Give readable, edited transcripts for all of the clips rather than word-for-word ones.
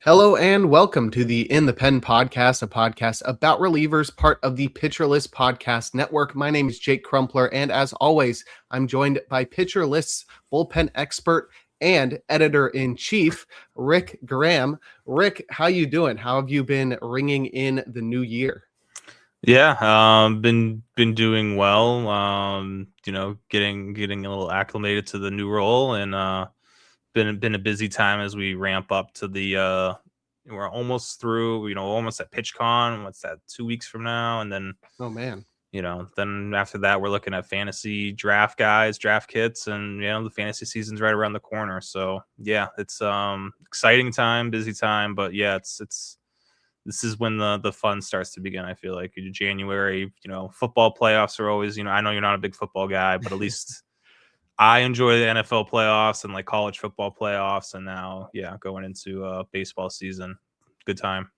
Hello and welcome to the In the Pen podcast, a podcast about relievers, part of the Pitcher List podcast network. My name is Jake Crumpler, and as always, I'm joined by Pitcher List's bullpen expert and editor-in-chief, Rick Graham. Rick, how you doing? How have you been ringing in the new year? Yeah, been doing well. Getting a little acclimated to the new role, and been a busy time as we ramp up to the. We're almost through. Almost at PitchCon. What's that? 2 weeks from now, and then Oh man. Then after that, we're looking at fantasy draft guys, draft kits, and the fantasy season's right around the corner. So yeah, it's exciting time, busy time, but yeah, it's this is when the fun starts to begin. I feel like January, football playoffs are always, I know you're not a big football guy, but at least I enjoy the NFL playoffs and like college football playoffs. And now, going into baseball season. Good time.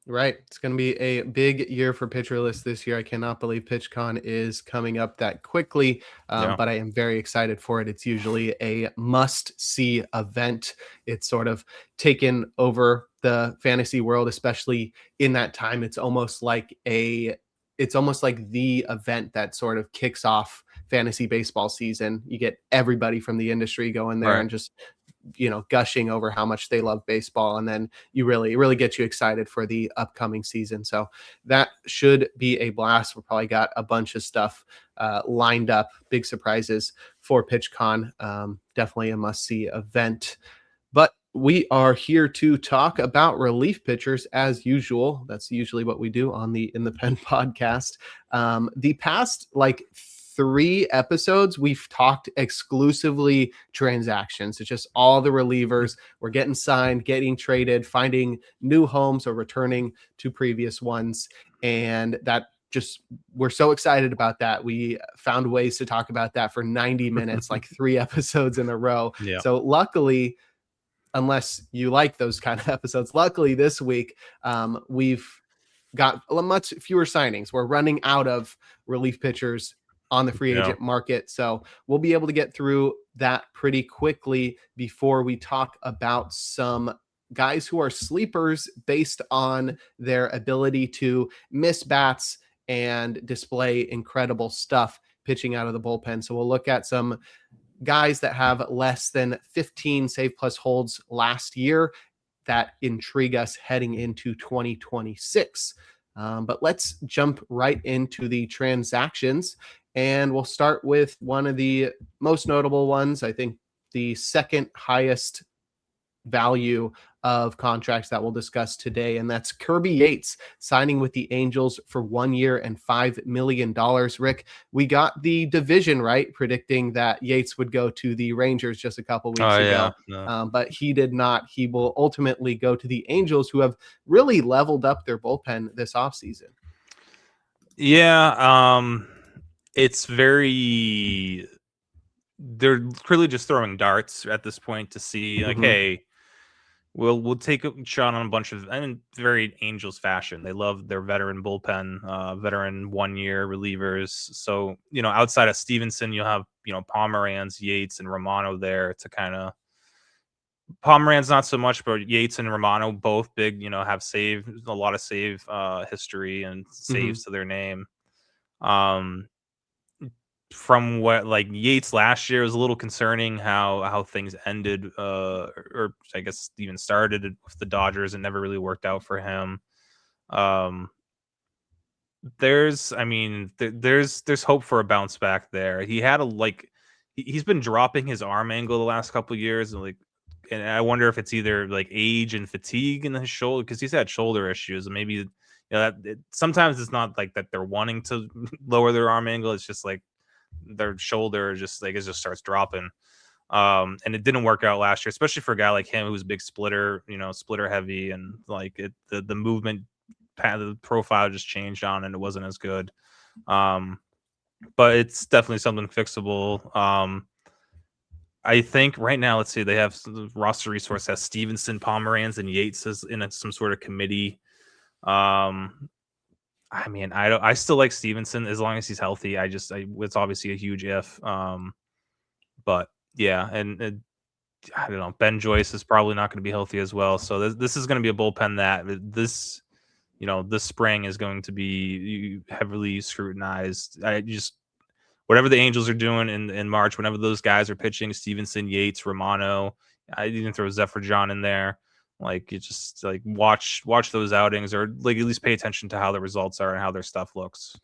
Right. It's going to be a big year for Pitcher List this year. I cannot believe PitchCon is coming up that quickly, but I am very excited for it. It's usually a must-see event. It's sort of taken over the fantasy world, especially in that time. It's almost like the event that sort of kicks off fantasy baseball season. You get everybody from the industry going there and just gushing over how much they love baseball, and then it really gets you excited for the upcoming season. So that should be a blast. We probably got a bunch of stuff lined up, big surprises for PitchCon. Definitely a must-see event. But we are here to talk about relief pitchers as usual. That's usually what we do on the In the Pen podcast. The past 3 episodes, we've talked exclusively transactions. It's just all the relievers were getting signed, getting traded, finding new homes, or returning to previous ones. And that we're so excited about that. We found ways to talk about that for 90 minutes, like 3 episodes in a row. Yeah. So luckily, unless you like those kind of episodes, luckily this week, we've got much fewer signings. We're running out of relief pitchers on the free agent market. So we'll be able to get through that pretty quickly before we talk about some guys who are sleepers based on their ability to miss bats and display incredible stuff pitching out of the bullpen. So we'll look at some guys that have less than 15 save plus holds last year that intrigue us heading into 2026. But let's jump right into the transactions. And we'll start with one of the most notable ones. I think the second highest value of contracts that we'll discuss today, and that's Kirby Yates signing with the Angels for 1 year and $5 million. Rick, we got the division right, predicting that Yates would go to the Rangers just a couple weeks ago. But he did not. He will ultimately go to the Angels, who have really leveled up their bullpen this offseason. Yeah, it's they're clearly just throwing darts at this point to see hey, we'll take a shot on a bunch of, very Angels fashion. They love their veteran bullpen, veteran 1 year relievers. So, outside of Stevenson, you'll have, Pomeranz, Yates, and Romano there to kind of, Pomeranz not so much, but Yates and Romano both big, have a lot of save history and saves to their name. From what Yates last year was a little concerning how things ended, or I guess even started with the Dodgers and never really worked out for him. There's hope for a bounce back there. He had he's been dropping his arm angle the last couple of years, and I wonder if it's either age and fatigue in his shoulder, because he's had shoulder issues, and maybe sometimes it's not like that they're wanting to lower their arm angle. It's just their shoulder it just starts dropping, and it didn't work out last year, especially for a guy like him who's a big splitter, splitter heavy, and the movement the profile just changed on, and it wasn't as good. But it's definitely something fixable. I think right now, let's see, they have the roster resource has Stevenson, Pomeranz, and Yates as in some sort of committee. I still like Stevenson as long as he's healthy. It's obviously a huge if. But yeah, and I don't know. Ben Joyce is probably not going to be healthy as well. So this is going to be a bullpen that this spring is going to be heavily scrutinized. Whatever the Angels are doing in March, whenever those guys are pitching, Stevenson, Yates, Romano, I didn't throw Zephyr John in there. Like, you just like watch those outings, or like at least pay attention to how the results are and how their stuff looks.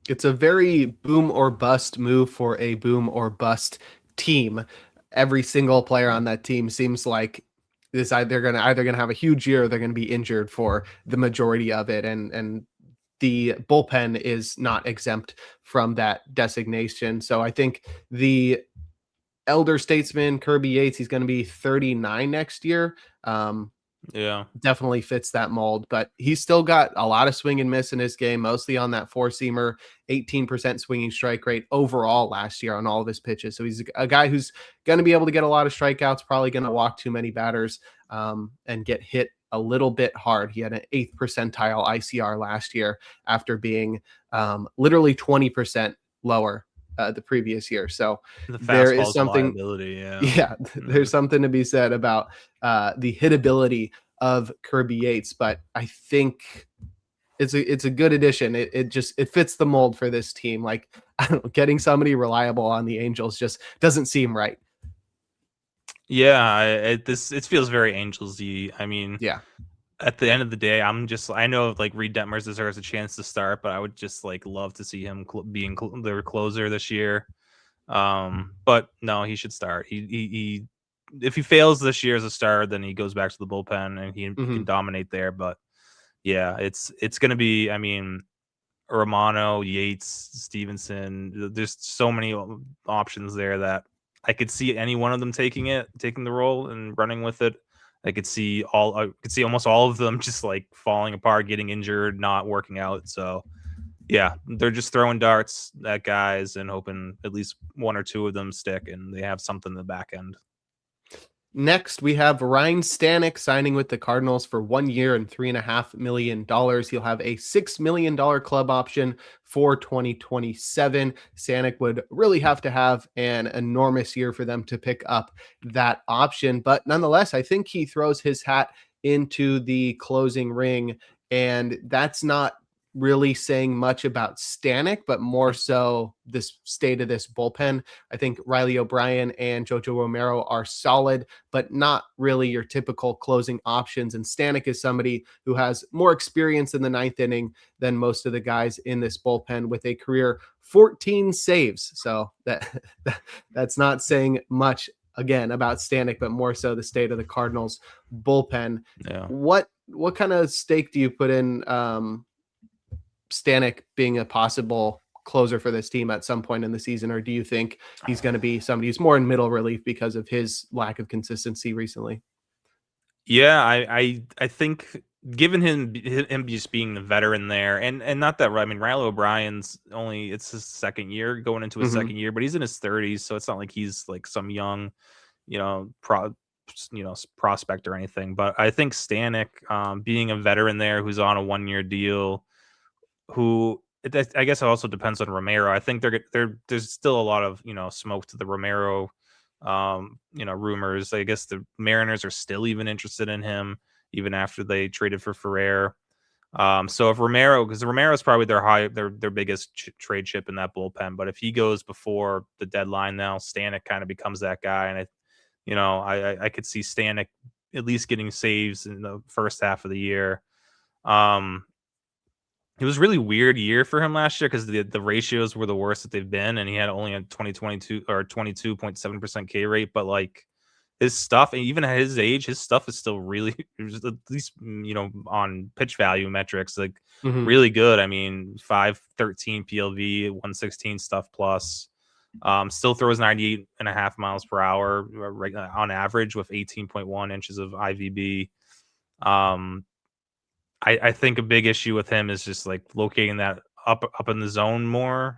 It's a very boom or bust move for a boom or bust team. Every single player on that team seems like they're gonna have a huge year, or they're gonna be injured for the majority of it, and the bullpen is not exempt from that designation. So I think the elder statesman Kirby Yates, he's going to be 39 next year. Yeah, definitely fits that mold, but he's still got a lot of swing and miss in his game, mostly on that four-seamer, 18% swinging strike rate overall last year on all of his pitches. So he's a guy who's going to be able to get a lot of strikeouts, probably going to walk too many batters, and get hit a little bit hard. He had an 8th percentile ICR last year after being literally 20% lower the previous year. So there is something, there's something to be said about the hitability of Kirby Yates, but I think it's a good addition. It fits the mold for this team. Like, I don't know, getting somebody reliable on the Angels just doesn't seem right. Yeah, it feels very Angels-y. I mean, yeah. At the end of the day, I know like Reed Detmers deserves a chance to start, but I would just like love to see him being their closer this year. But no, he should start. He if he fails this year as a starter, then he goes back to the bullpen and he can dominate there. But yeah, it's going to be, I mean, Romano, Yates, Stevenson. There's so many options there that I could see any one of them taking the role and running with it. I could see almost all of them just like falling apart, getting injured, not working out. So yeah, they're just throwing darts at guys and hoping at least one or two of them stick and they have something in the back end. Next, we have Ryne Stanek signing with the Cardinals for 1 year and $3.5 million. He'll have a $6 million club option for 2027. Stanek would really have to have an enormous year for them to pick up that option. But nonetheless, I think he throws his hat into the closing ring, and that's not really saying much about Stanek, but more so this state of this bullpen. I think Riley O'Brien and Jojo Romero are solid, but not really your typical closing options. And Stanek is somebody who has more experience in the ninth inning than most of the guys in this bullpen, with a career 14 saves. So that's not saying much again about Stanek, but more so the state of the Cardinals bullpen. Yeah. What kind of stake do you put in Stanek being a possible closer for this team at some point in the season, or do you think he's going to be somebody who's more in middle relief because of his lack of consistency recently? Yeah, I think given him just being the veteran there, and not that, I mean, Riley O'Brien's it's his second year, going into his second year, but he's in his 30s, so it's not like he's like some young, prospect or anything. But I think Stanek, being a veteran there who's on a 1-year deal, I guess it also depends on Romero. I think there's still a lot of smoke to the Romero rumors. I guess the Mariners are still even interested in him even after they traded for Ferrer. So if Romero, because Romero is probably their biggest trade chip in that bullpen, but if he goes before the deadline, now Stanek kind of becomes that guy, and I could see Stanek at least getting saves in the first half of the year. It was a really weird year for him last year because the ratios were the worst that they've been, and he had only a 2022 or 22.7% K rate. But like his stuff, and even at his age, his stuff is still really, at least on pitch value metrics, like really good. I mean, 513 PLV, 116 stuff plus. Still throws 98.5 miles per hour on average with 18.1 inches of IVB. I think a big issue with him is just like locating that up in the zone more.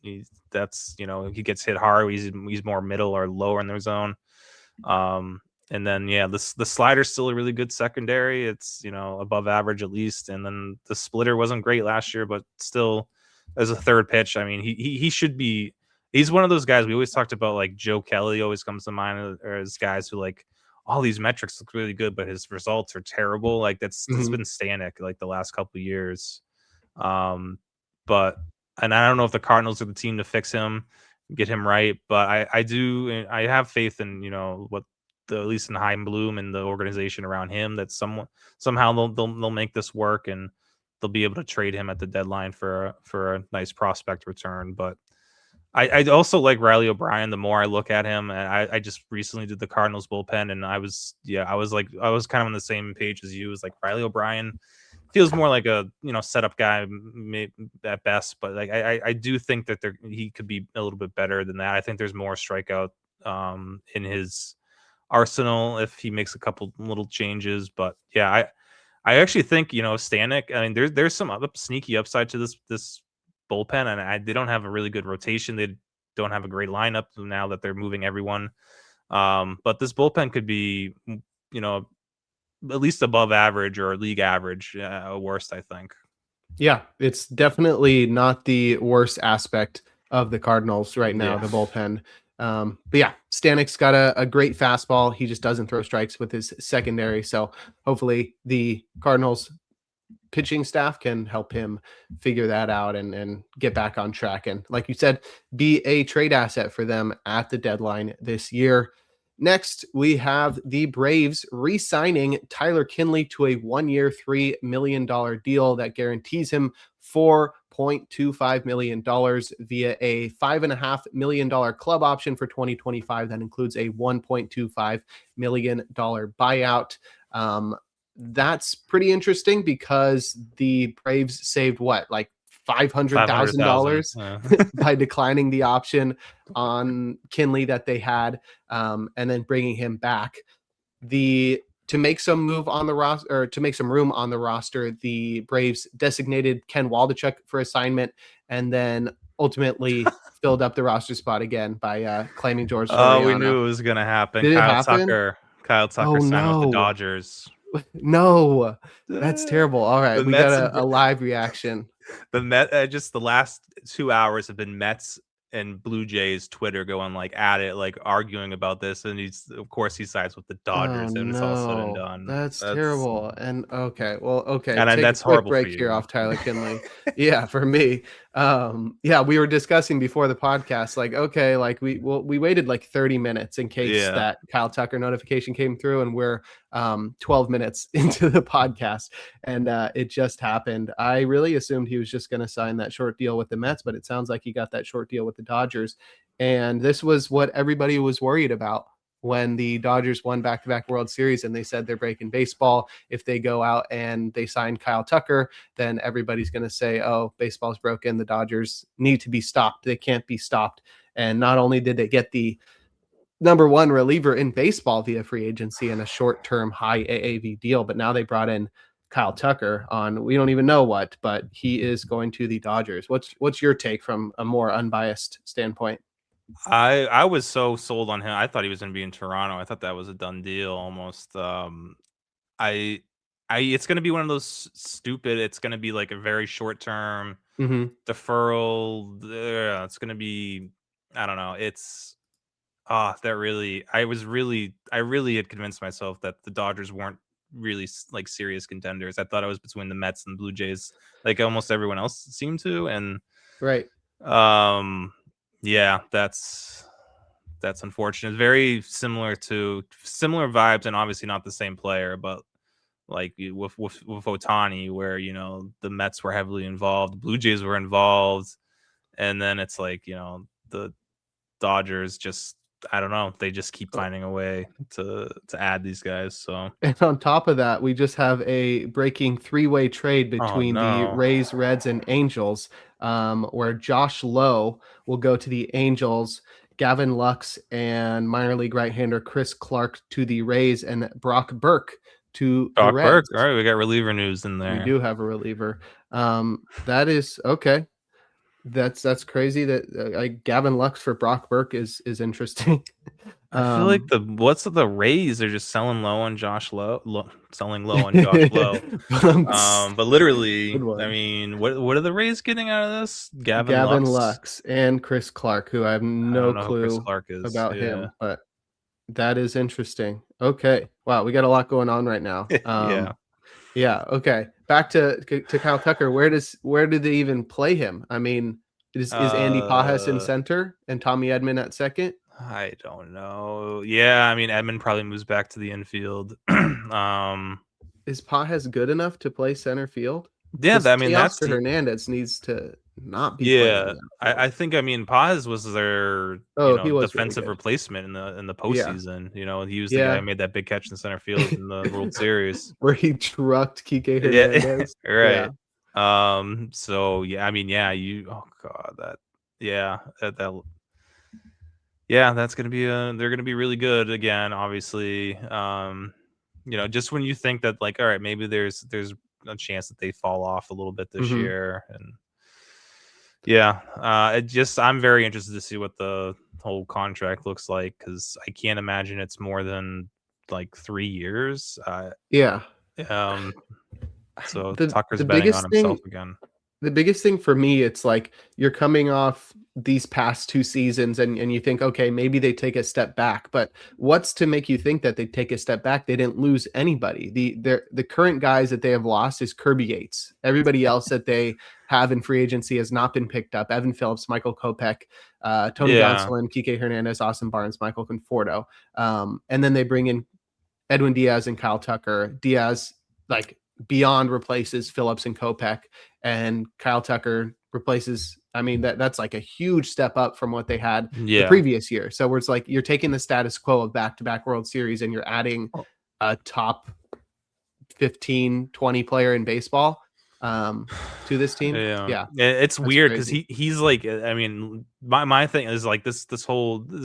He gets hit hard. He's more middle or lower in the zone. And then the slider's still a really good secondary. It's above average at least. And then the splitter wasn't great last year, but still as a third pitch, I mean he should be. he's one of those guys. We always talked about, like, Joe Kelly always comes to mind as guys who, like, all these metrics look really good, but his results are terrible. Like, that's been Stanek like the last couple of years. But and I don't know if the Cardinals are the team to fix him, get him right, but I have faith in, what at least in Chaim Bloom and the organization around him, that somehow they'll make this work, and they'll be able to trade him at the deadline for a nice prospect return. But I also like Riley O'Brien. The more I look at him, and I just recently did the Cardinals bullpen, and I was kind of on the same page as you. It was like Riley O'Brien feels more like a setup guy at best, but like I do think that he could be a little bit better than that. I think there's more strikeout in his arsenal if he makes a couple little changes. But yeah, I actually think Stanek. I mean, there's some sneaky upside to this bullpen, and they don't have a really good rotation. They don't have a great lineup now that they're moving everyone. But this bullpen could be, at least above average or league average, worst, I think. Yeah, it's definitely not the worst aspect of the Cardinals right now, the bullpen. But yeah, Stanek's got a great fastball. He just doesn't throw strikes with his secondary. So hopefully the Cardinals pitching staff can help him figure that out and get back on track. And like you said, be a trade asset for them at the deadline this year. Next, we have the Braves re-signing Tyler Kinley to a 1-year, $3 million deal that guarantees him $4.25 million via a $5.5 million club option for 2025. That includes a $1.25 million buyout. That's pretty interesting because the Braves saved like $500,000 by declining the option on Kinley that they had, and then bringing him back. To make some room on the roster, the Braves designated Ken Waldachuk for assignment, and then ultimately filled up the roster spot again by claiming George Soriano. Oh, we knew it was going to happen. Kyle Tucker signed with the Dodgers. No, that's terrible. All right, we got a live reaction. Just the last 2 hours have been Mets and Blue Jays Twitter going like at it, like arguing about this, and he sides with the Dodgers, and it's all said and done. That's terrible. And okay, and that's horrible. Break here off Tyler Kinley. Yeah, for me. Yeah, we were discussing before the podcast, like, okay, like we waited like 30 minutes in case that Kyle Tucker notification came through, and we're 12 minutes into the podcast, and it just happened. I really assumed he was just going to sign that short deal with the Mets, but it sounds like he got that short deal with the Dodgers. And this was what everybody was worried about when the Dodgers won back-to-back World Series, and they said they're breaking baseball. If they go out and they sign Kyle Tucker, then everybody's going to say, oh, baseball's broken. The Dodgers need to be stopped. They can't be stopped. And not only did they get the number one reliever in baseball via free agency and a short-term high AAV deal, but now they brought in Kyle Tucker on, we don't even know what, but he is going to the Dodgers. What's your take from a more unbiased standpoint? I was so sold on him. I thought he was going to be in Toronto. I thought that was a done deal almost. It's going to be one of those stupid, it's going to be like a very short-term deferral. It's going to be, I don't know. It's I really had convinced myself that the Dodgers weren't really like serious contenders. I thought it was between the Mets and Blue Jays, like almost everyone else seemed to. And right. Yeah, that's unfortunate. Very similar vibes, and obviously not the same player, but like with Ohtani, where the Mets were heavily involved, Blue Jays were involved, and then it's like the Dodgers just, I don't know, they just keep finding a way to add these guys. So, and on top of that, we just have a breaking 3-way trade between the Rays, Reds, and Angels, where Josh Lowe will go to the Angels, Gavin Lux and minor league right-hander Chris Clark to the Rays, and Brock Burke to the Reds. All right, we got reliever news in there. We do have a reliever. That is okay. That's crazy that Gavin Lux for Brock Burke is interesting. I feel like the Rays are just selling low on Josh selling low on Josh Lowe. But literally, Good one. I mean, what are the Rays getting out of this? Gavin Lux and Chris Clark, who I have I no don't know who Chris clue Clark is. about Yeah. him, but that is interesting. Okay, wow, we got a lot going on right now. Yeah. Yeah. Okay. Back to Kyle Tucker. Where do they even play him? I mean, is Andy Pajas in center and Tommy Edman at second? I don't know. Yeah, I mean Edman probably moves back to the infield. Is Pajas good enough to play center field? Yeah, I mean that's Teoscar Hernandez needs to not be playing. yeah. I think Paz was their he was defensive really replacement in the postseason. He was the guy who made that big catch in center field in the World Series where he trucked Kike Hernandez. Right. So yeah, I mean, yeah, oh god, that's gonna be they're gonna be really good again, obviously. Just when you think that like, all right, maybe there's a chance that they fall off a little bit this year, and yeah, I'm very interested to see what the whole contract looks like, because I can't imagine it's more than like 3 years. Yeah. So Tucker's betting on himself again. The biggest thing for me, it's like you're coming off these past 2 seasons and you think, okay, maybe they take a step back, but what's to make you think that they take a step back? They didn't lose anybody. The current guys that they have lost is Kirby Yates. Everybody else that they have in free agency has not been picked up. Evan Phillips, Michael Kopech, Tony Gonsolin, Kike Hernandez, Austin Barnes, Michael Conforto. And then they bring in Edwin Diaz and Kyle Tucker. Diaz, like, beyond replaces Phillips and Kopech, and Kyle Tucker replaces. I mean, that's like a huge step up from what they had the previous year. So where it's like you're taking the status quo of back-to-back World Series and you're adding a top 15, 20 player in baseball to this team. Yeah. It's weird because he's like, I mean, my thing is like this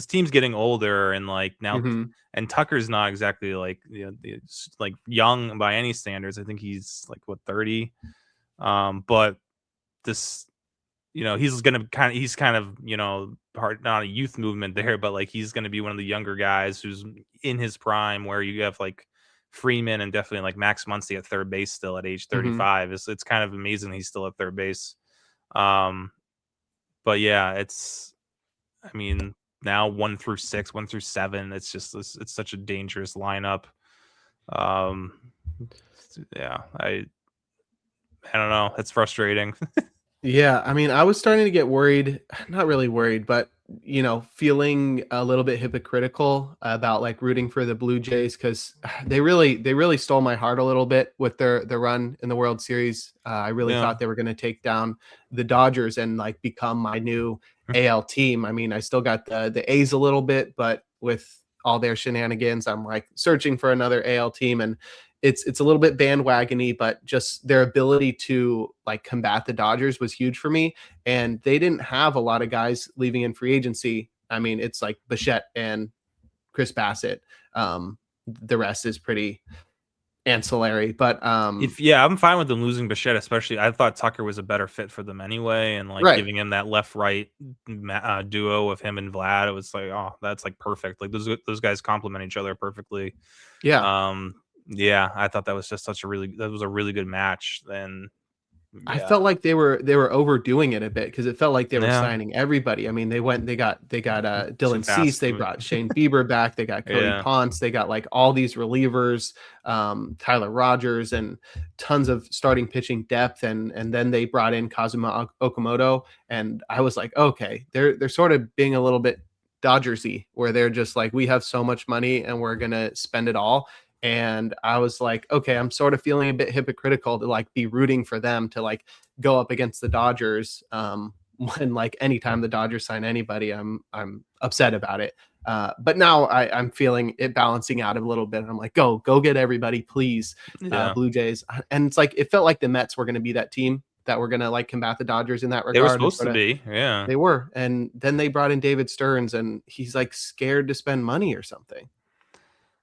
team's getting older, and like now and Tucker's not exactly like like young by any standards. I think he's like 30, but this he's kind of part, not a youth movement there, but like he's gonna be one of the younger guys who's in his prime, where you have like Freeman and definitely like Max Muncy at third base still at age 35. It's kind of amazing he's still at third base. But yeah, I mean, now 1 through 6, 1 through 7, it's such a dangerous lineup. Yeah, I don't know. It's frustrating. Yeah, I mean, I was starting to get worried, not really worried, but feeling a little bit hypocritical about like rooting for the Blue Jays, because they really stole my heart a little bit with their run in the World Series. I really thought they were going to take down the Dodgers and like become my new AL team. I mean, I still got the A's a little bit, but with all their shenanigans, I'm like searching for another AL team, and it's a little bit bandwagony, but just their ability to like combat the Dodgers was huge for me. And they didn't have a lot of guys leaving in free agency. I mean, it's like Bichette and Chris Bassett. The rest is pretty ancillary, but I'm fine with them losing Bichette, especially. I thought Tucker was a better fit for them anyway, and like giving him that left-right duo of him and Vlad, it was like, oh, that's like perfect. Like those guys complement each other perfectly. Yeah, I thought that was just a really good match. And I felt like they were overdoing it a bit, because it felt like they were signing everybody. I mean, they got Dylan Cease, they brought Shane Bieber back, they got Cody Ponce, they got like all these relievers, Tyler Rogers, and tons of starting pitching depth, and then they brought in Kazuma Okamoto, and I was like, okay, they're sort of being a little bit Dodgersy, where they're just like, we have so much money and we're gonna spend it all. And I was like, okay, I'm sort of feeling a bit hypocritical to like be rooting for them to like go up against the Dodgers. When like anytime the Dodgers sign anybody, I'm upset about it. But now I'm feeling it balancing out a little bit. I'm like, go get everybody, please. Blue Jays. And it's like, it felt like the Mets were going to be that team that were going to like combat the Dodgers in that regard. They were supposed to be. Yeah, they were. And then they brought in David Stearns, and he's like scared to spend money or something.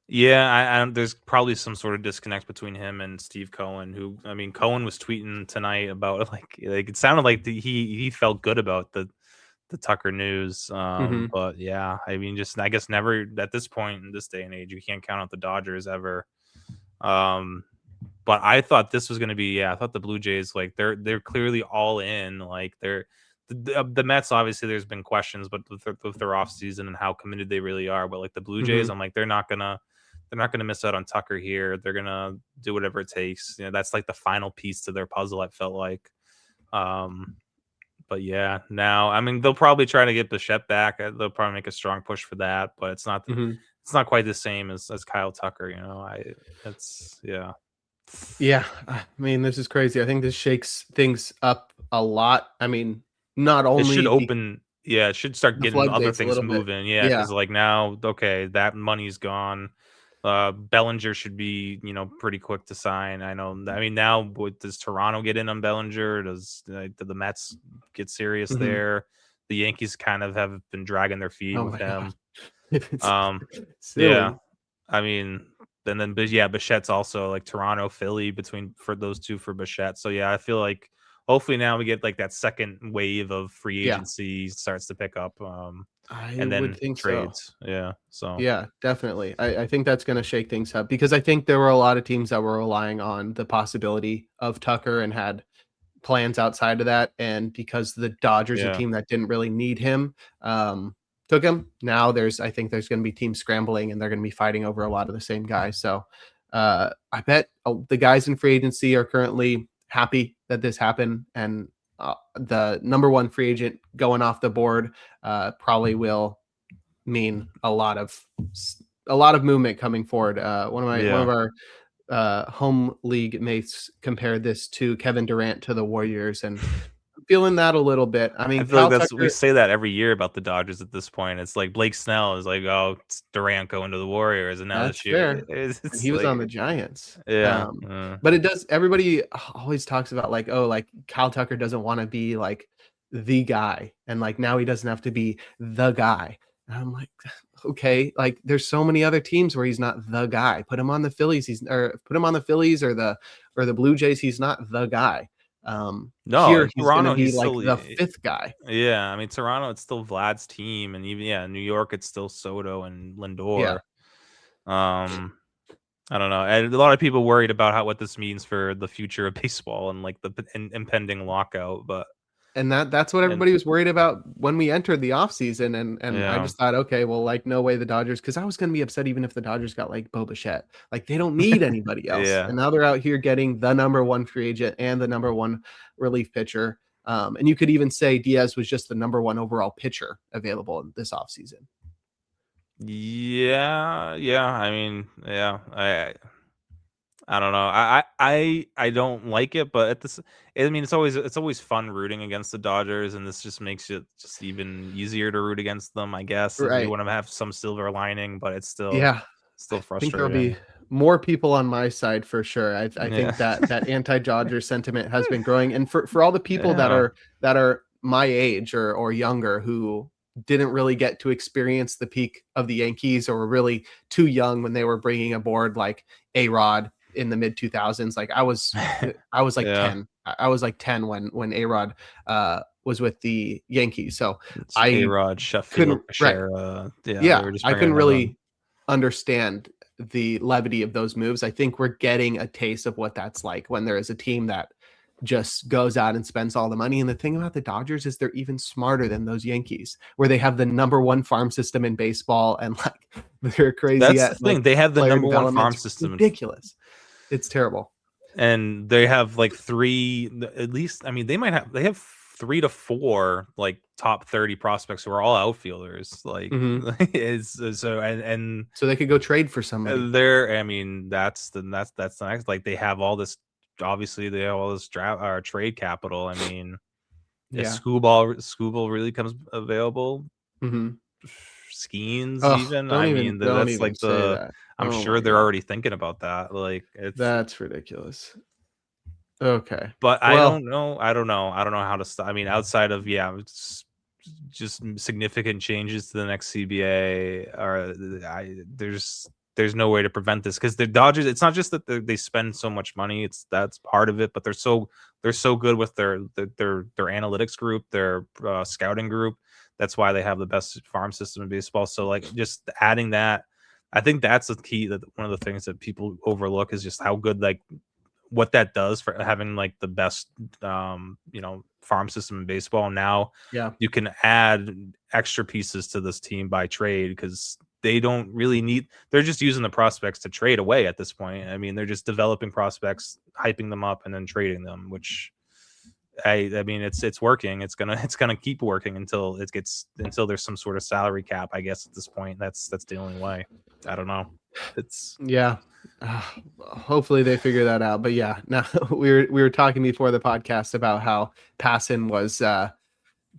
Yeah, there's probably some sort of disconnect between him and Steve Cohen. Who, I mean, Cohen was tweeting tonight about like it sounded like he felt good about the Tucker news. Mhm. But yeah, I mean, just I guess never at this point in this day and age, you can't count out the Dodgers ever. But I thought this was going to be, I thought the Blue Jays, like they're clearly all in. Like the Mets, obviously there's been questions, but with their off season and how committed they really are. But like the Blue Jays, Mhm. I'm like they're not gonna miss out on Tucker here. They're gonna do whatever it takes. That's like the final piece to their puzzle. I felt like. Um, but yeah, now I mean they'll probably try to get Bichette back. They'll probably make a strong push for that, but Mhm. it's not quite the same as Kyle Tucker. It's yeah. Yeah, I mean, this is crazy. I think this shakes things up a lot. I mean, not It should only open, yeah, it should start the getting other floodgates a things little bit. moving, yeah, Yeah. because like now, okay, that money's gone. Bellinger should be, pretty quick to sign. I mean, now does Toronto get in on Bellinger? Do the Mets get serious Mhm. there? The Yankees kind of have been dragging their feet Oh with my god. him. It's Um, yeah, silly. I mean, but yeah, Bichette's also like Toronto, Philly between for those two for Bichette. So yeah, I feel like hopefully now we get like that second wave of free Yeah, agency starts to pick up, I and would then think so. trades. Yeah. So Yeah, definitely. I think that's gonna shake things up because I think there were a lot of teams that were relying on the possibility of Tucker and had plans outside of that, and because the Dodgers, a yeah, team that didn't really need him, took him. Now I think there's going to be teams scrambling, and they're going to be fighting over a lot of the same guys. So I bet the guys in free agency are currently happy that this happened, and the number one free agent going off the board probably will mean a lot of movement coming forward. One yeah. of our home league mates compared this to Kevin Durant to the Warriors, and I'm feeling that a little bit. I I mean, feel like Kyle we Tucker, say that every year about the Dodgers at this point. It's like Blake Snell is like, oh, it's Durant going to the Warriors, and now that's this year fair, and it's he was like, on the Giants. yeah, But it does. Everybody always talks about like, oh, like Kyle Tucker doesn't want to be like the guy, and like now he doesn't have to be the guy. And I'm like, okay, like there's so many other teams where he's not the guy. Put him on the Phillies. Or put him on the Phillies or the Blue Jays. He's not the guy. no, Here in he's going to Toronto be he's like still, the fifth guy. yeah. I mean, Toronto, it's still Vlad's team, and even New York, it's still Soto and Yeah. Lindor. Um, I don't know. And a lot of people worried about what this means for the future of baseball and like the impending lockout. But And that's what and everybody was worried about when we entered the offseason, and I yeah, just thought, okay, well, like, no way the Dodgers, because I was gonna be upset even if the Dodgers got, like, Bo Bichette. Like, they don't need anybody else, yeah, and now they're out here getting the number 1 free agent and the number 1 relief pitcher, and you could even say Diaz was just the number 1 overall pitcher available in this offseason. yeah. I mean, yeah. I don't know. I don't like it, but I mean, it's always fun rooting against the Dodgers, and this just makes it just even easier to root against them. I guess if you Right. want to have some silver lining, but it's still Yeah. I still think there'll frustrating. be more people on my side for sure. I Yeah, think that anti-Dodger sentiment has been growing, and for all the people yeah, that are my age or younger who didn't really get to experience the peak of the Yankees or were really too young when they were bringing aboard like A-Rod in the mid 2000s. Like I was like yeah. 10. I was like 10 when A-Rod was with the Yankees. So It's I A-Rod, Sheffield, couldn't right. Bashara. Yeah, they Yeah, were just I couldn't bringing them in. really understand the levity of those moves. I think we're getting a taste of what that's like when there is a team that just goes out and spends all the money. And the thing about the Dodgers is they're even smarter than those Yankees, where they have the number 1 farm system in baseball and like they're crazy That's the at like thing. They have the player number one development. farm It's system ridiculous. It's terrible. and they have like three at least. I mean, they have 3 to 4 like top 30 prospects who are all outfielders. Like Mhm. is so So they could go trade for somebody. they're, I mean, that's the next, like they have all this, obviously they have all this draft or trade capital. I mean, if Yeah. Scooble really comes available, Mhm. Skeens Oh, even. I mean, don't that's even like say that. I'm Oh sure my they're god. already thinking about that. Like it's, That's ridiculous. Okay. but I Well, don't know. I don't know how to stop. I mean, outside of, it's just significant changes to the next CBA, or there's there's no way to prevent this, because the Dodgers, it's not just that they spend so much money, that's part of it, but they're so good with their analytics group, their scouting group. That's why they have the best farm system in baseball. So like just adding that, I think that's the key, that one of the things that people overlook is just how good, like what that does for having like the best farm system in baseball. Now you can add extra pieces to this team by trade, because they don't really need, they're just using the prospects to trade away at this point. I mean, they're just developing prospects, hyping them up, and then trading them, which I mean, it's working. It's gonna keep working until there's some sort of salary cap, I guess, at this point. That's the only way. I don't know. Hopefully they figure that out. But yeah, now we were talking before the podcast about how Passan was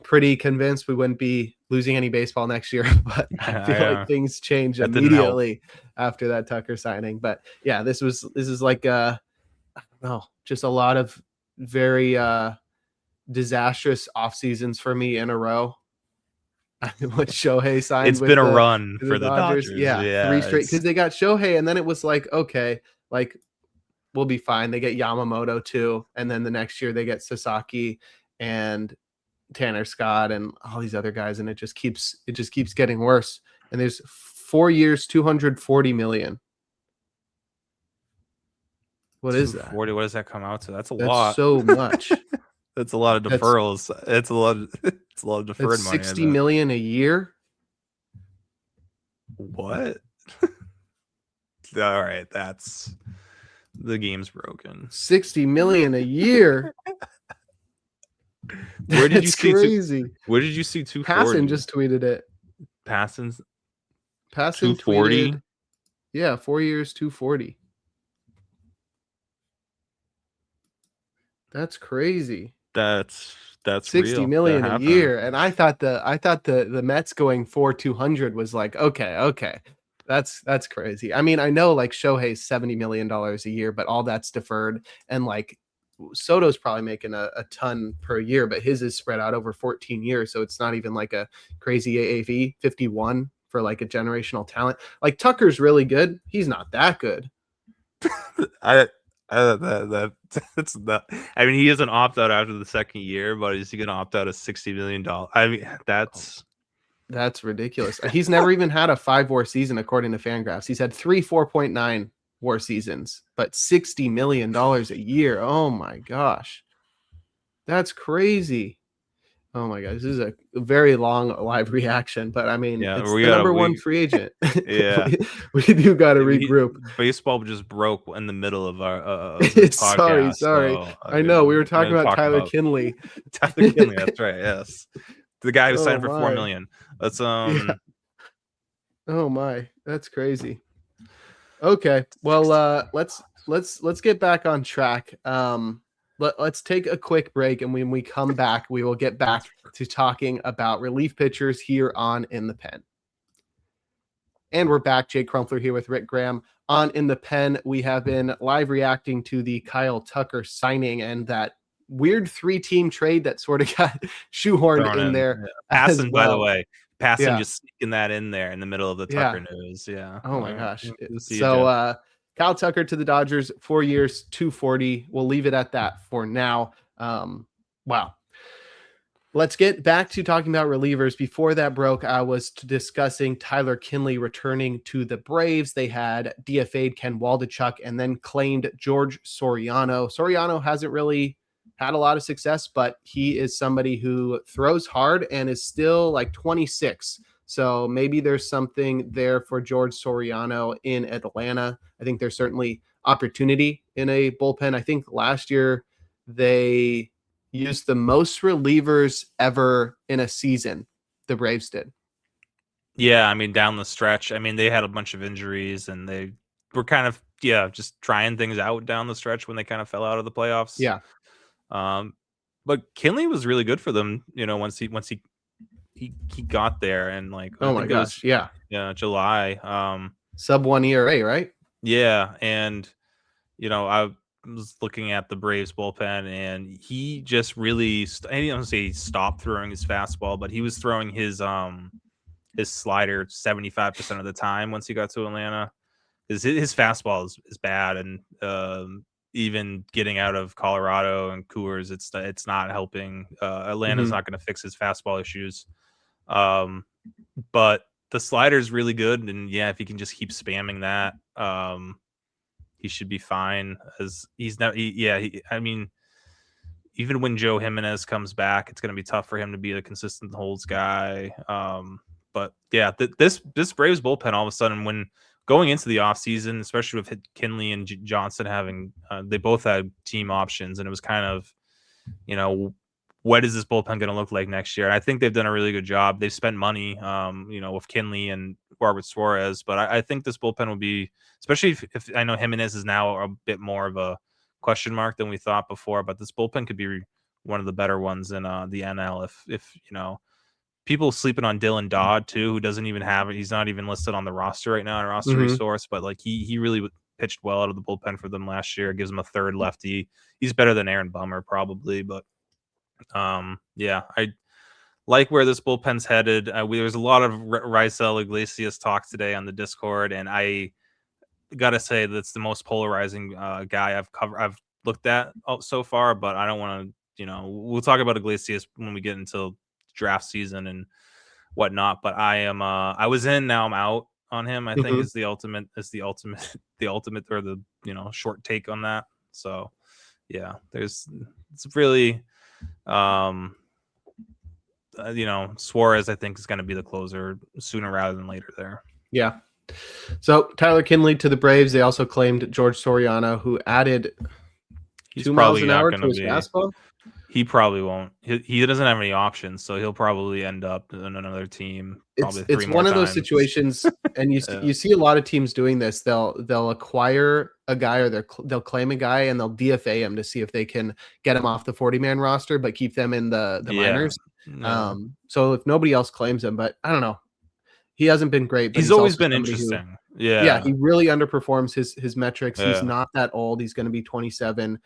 pretty convinced we wouldn't be losing any baseball next year, but I feel like things changed immediately after that Tucker signing. But yeah, this is like I don't know, just a lot of very disastrous off seasons for me in a row. When Shohei signed, it's been a run for the Dodgers. Yeah, 3 straight, because they got Shohei, and then it was like, okay, like we'll be fine. They get Yamamoto too, and then the next year they get Sasaki and Tanner Scott and all these other guys, and it just keeps getting worse. And there's 4 years, $240 million. What is that? 40. What does that come out to? That's a lot. So much. That's a lot of deferrals. It's a lot of deferred money. $60 million a year. What? All right, that's the game's broken. $60 million a year. Where did you see crazy? Where did you see 240? Passan just tweeted it. Passan 240. Yeah, 4 years, 240. That's crazy. That's $60 million a year. And I thought the Mets going for 200 was like, okay. That's crazy. I mean, I know like Shohei's $70 million a year, but all that's deferred. And like Soto's probably making a ton per year, but his is spread out over 14 years. So it's not even like a crazy AAV 51 for like a generational talent. Like Tucker's really good. He's not that good. That's not. I mean, he doesn't opt out after the second year, but is he going to opt out of $60 million? I mean, that's ridiculous. He's never even had a 5 WAR season, according to Fangraphs. He's had 3 4.9 WAR seasons, but $60 million a year. Oh my gosh, that's crazy. Oh my gosh, this is a very long live reaction, but I mean, it's the number one free agent. Yeah, we do got to regroup. Baseball just broke in the middle of our podcast. Sorry. So, I know we were talking about Tyler Kinley. Tyler Kinley, that's right. Yes, the guy who signed for $4 million. Let's Yeah. Oh my, that's crazy. Okay, well, let's get back on track. Let's take a quick break, and when we come back, we will get back to talking about relief pitchers here on In the Pen. And we're back. Jake Crumpler here with Rick Graham on In the Pen. We have been live reacting to the Kyle Tucker signing and that weird 3-team trade that sort of got shoehorned in there. Yeah. Passan, by the way. Passan just sneaking that in there in the middle of the Tucker news. Yeah. Oh my gosh. So Kyle Tucker to the Dodgers, 4 years, 240. We'll leave it at that for now. Wow. Let's get back to talking about relievers. Before that broke, I was discussing Tyler Kinley returning to the Braves. They had DFA'd Ken Waldichuk and then claimed George Soriano. Soriano hasn't really had a lot of success, but he is somebody who throws hard and is still like 26. So maybe there's something there for George Soriano in Atlanta. I think there's certainly opportunity in a bullpen. I think last year they used the most relievers ever in a season. The Braves did. Yeah, I mean, down the stretch. I mean, they had a bunch of injuries and they were kind of, just trying things out down the stretch when they kind of fell out of the playoffs. Yeah. But Kinley was really good for them, once he got there, and like, oh my gosh, July, sub 1 ERA, right? Yeah, and I was looking at the Braves bullpen, and he just really I don't say he stopped throwing his fastball, but he was throwing his slider 75% of the time once he got to Atlanta. his fastball is bad, and even getting out of Colorado and Coors, it's not helping. Atlanta's not going to fix his fastball issues, but the slider is really good, and yeah, if he can just keep spamming that, he should be fine. As he's not, I mean, even when Joe Jimenez comes back, it's going to be tough for him to be a consistent holds guy. But yeah, this Braves bullpen all of a sudden, when going into the offseason, especially with Kinley and Johnson having, they both had team options, and it was kind of, what is this bullpen going to look like next year? And I think they've done a really good job. They've spent money, with Kinley and Robert Suarez, but I think this bullpen will be, especially if I know Jimenez is now a bit more of a question mark than we thought before, but this bullpen could be one of the better ones in the NL. If people sleeping on Dylan Dodd too, who doesn't even have it. He's not even listed on the roster right now, on a roster resource, but like he really pitched well out of the bullpen for them last year. It gives him a third lefty. He's better than Aaron Bummer probably, but yeah, I like where this bullpen's headed. There's a lot of Raisel Iglesias talk today on the Discord, and I gotta say that's the most polarizing guy I've looked at so far. But I don't want to, we'll talk about Iglesias when we get into draft season and whatnot. But I was in, now I'm out on him. I think is the ultimate or the short take on that. So yeah, it's really Suarez I think is going to be the closer sooner rather than later there. Yeah. So Tyler Kinley to the Braves. They also claimed George Soriano, who added 2 miles an hour to his fastball. He probably won't. He doesn't have any options, so he'll probably end up in another team. It's one of those situations, and you see a lot of teams doing this. They'll acquire a guy, or they'll claim a guy, and they'll DFA him to see if they can get him off the 40-man roster, but keep them in the minors. No. So if nobody else claims him, but I don't know. He hasn't been great. But he's always been interesting. Yeah, he really underperforms his metrics. Yeah. He's not that old. He's going to be 27.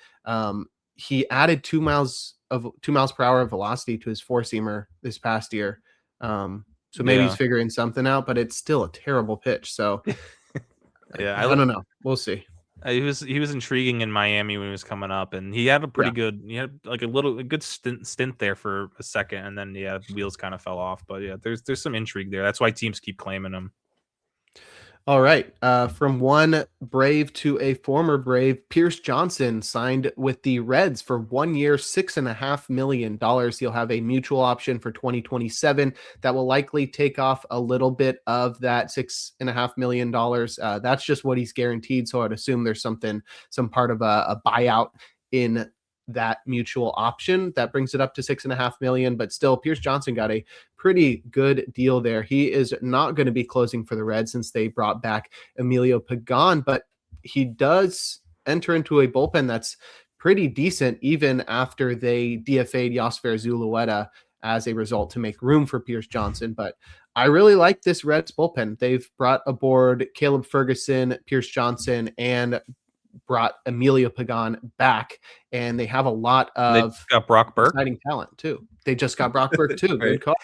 He added 2 miles per hour of velocity to his four-seamer this past year. So maybe he's figuring something out, but it's still a terrible pitch. So yeah, I don't know. We'll see. He was intriguing in Miami when he was coming up, and he had a pretty good, he had like a good stint there for a second, and then wheels kind of fell off. But yeah, there's some intrigue there. That's why teams keep claiming him. All right. From one Brave to a former Brave, Pierce Johnson signed with the Reds for 1 year, $6.5 million. He'll have a mutual option for 2027 that will likely take off a little bit of that $6.5 million. That's just what he's guaranteed. So I'd assume there's some part of a buyout in that mutual option that brings it up to $6.5 million, but still Pierce Johnson got a pretty good deal there. He is not going to be closing for the Reds since they brought back Emilio Pagan, but he does enter into a bullpen that's pretty decent even after they DFA'd Yosfer Zulueta as a result to make room for Pierce Johnson. But I really like this Reds bullpen. They've brought aboard Caleb Ferguson, Pierce Johnson, and brought Emilio Pagan back, and they have a lot of exciting talent too. They just got Brock Burke too. Right. Good call.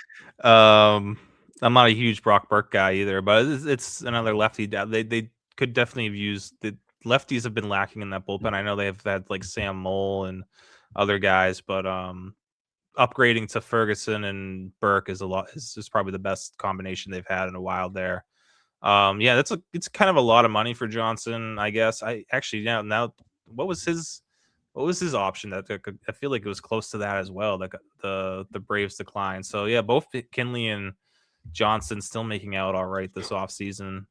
I'm not a huge Brock Burke guy either, but it's another lefty. They could definitely have used the lefties have been lacking in that bullpen. I know they have had like Sam Mole and other guys, but upgrading to Ferguson and Burke is probably the best combination they've had in a while there. It's kind of a lot of money for Johnson, I guess. I actually now what was his option? That I feel like it was close to that as well. That the Braves declined. So yeah, both Kinley and Johnson still making out all right this offseason.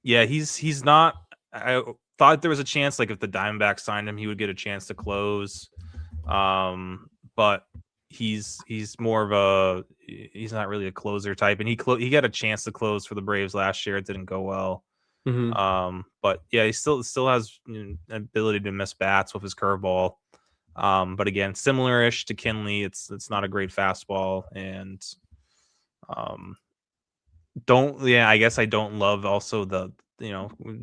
He's not. I thought there was a chance, like if the Diamondbacks signed him, he would get a chance to close. But he's more of he's not really a closer type, and he got a chance to close for the Braves last year. It didn't go well. But yeah, he still has an ability to miss bats with his curveball. But again, similar-ish to Kinley, it's not a great fastball, and I guess I don't love also the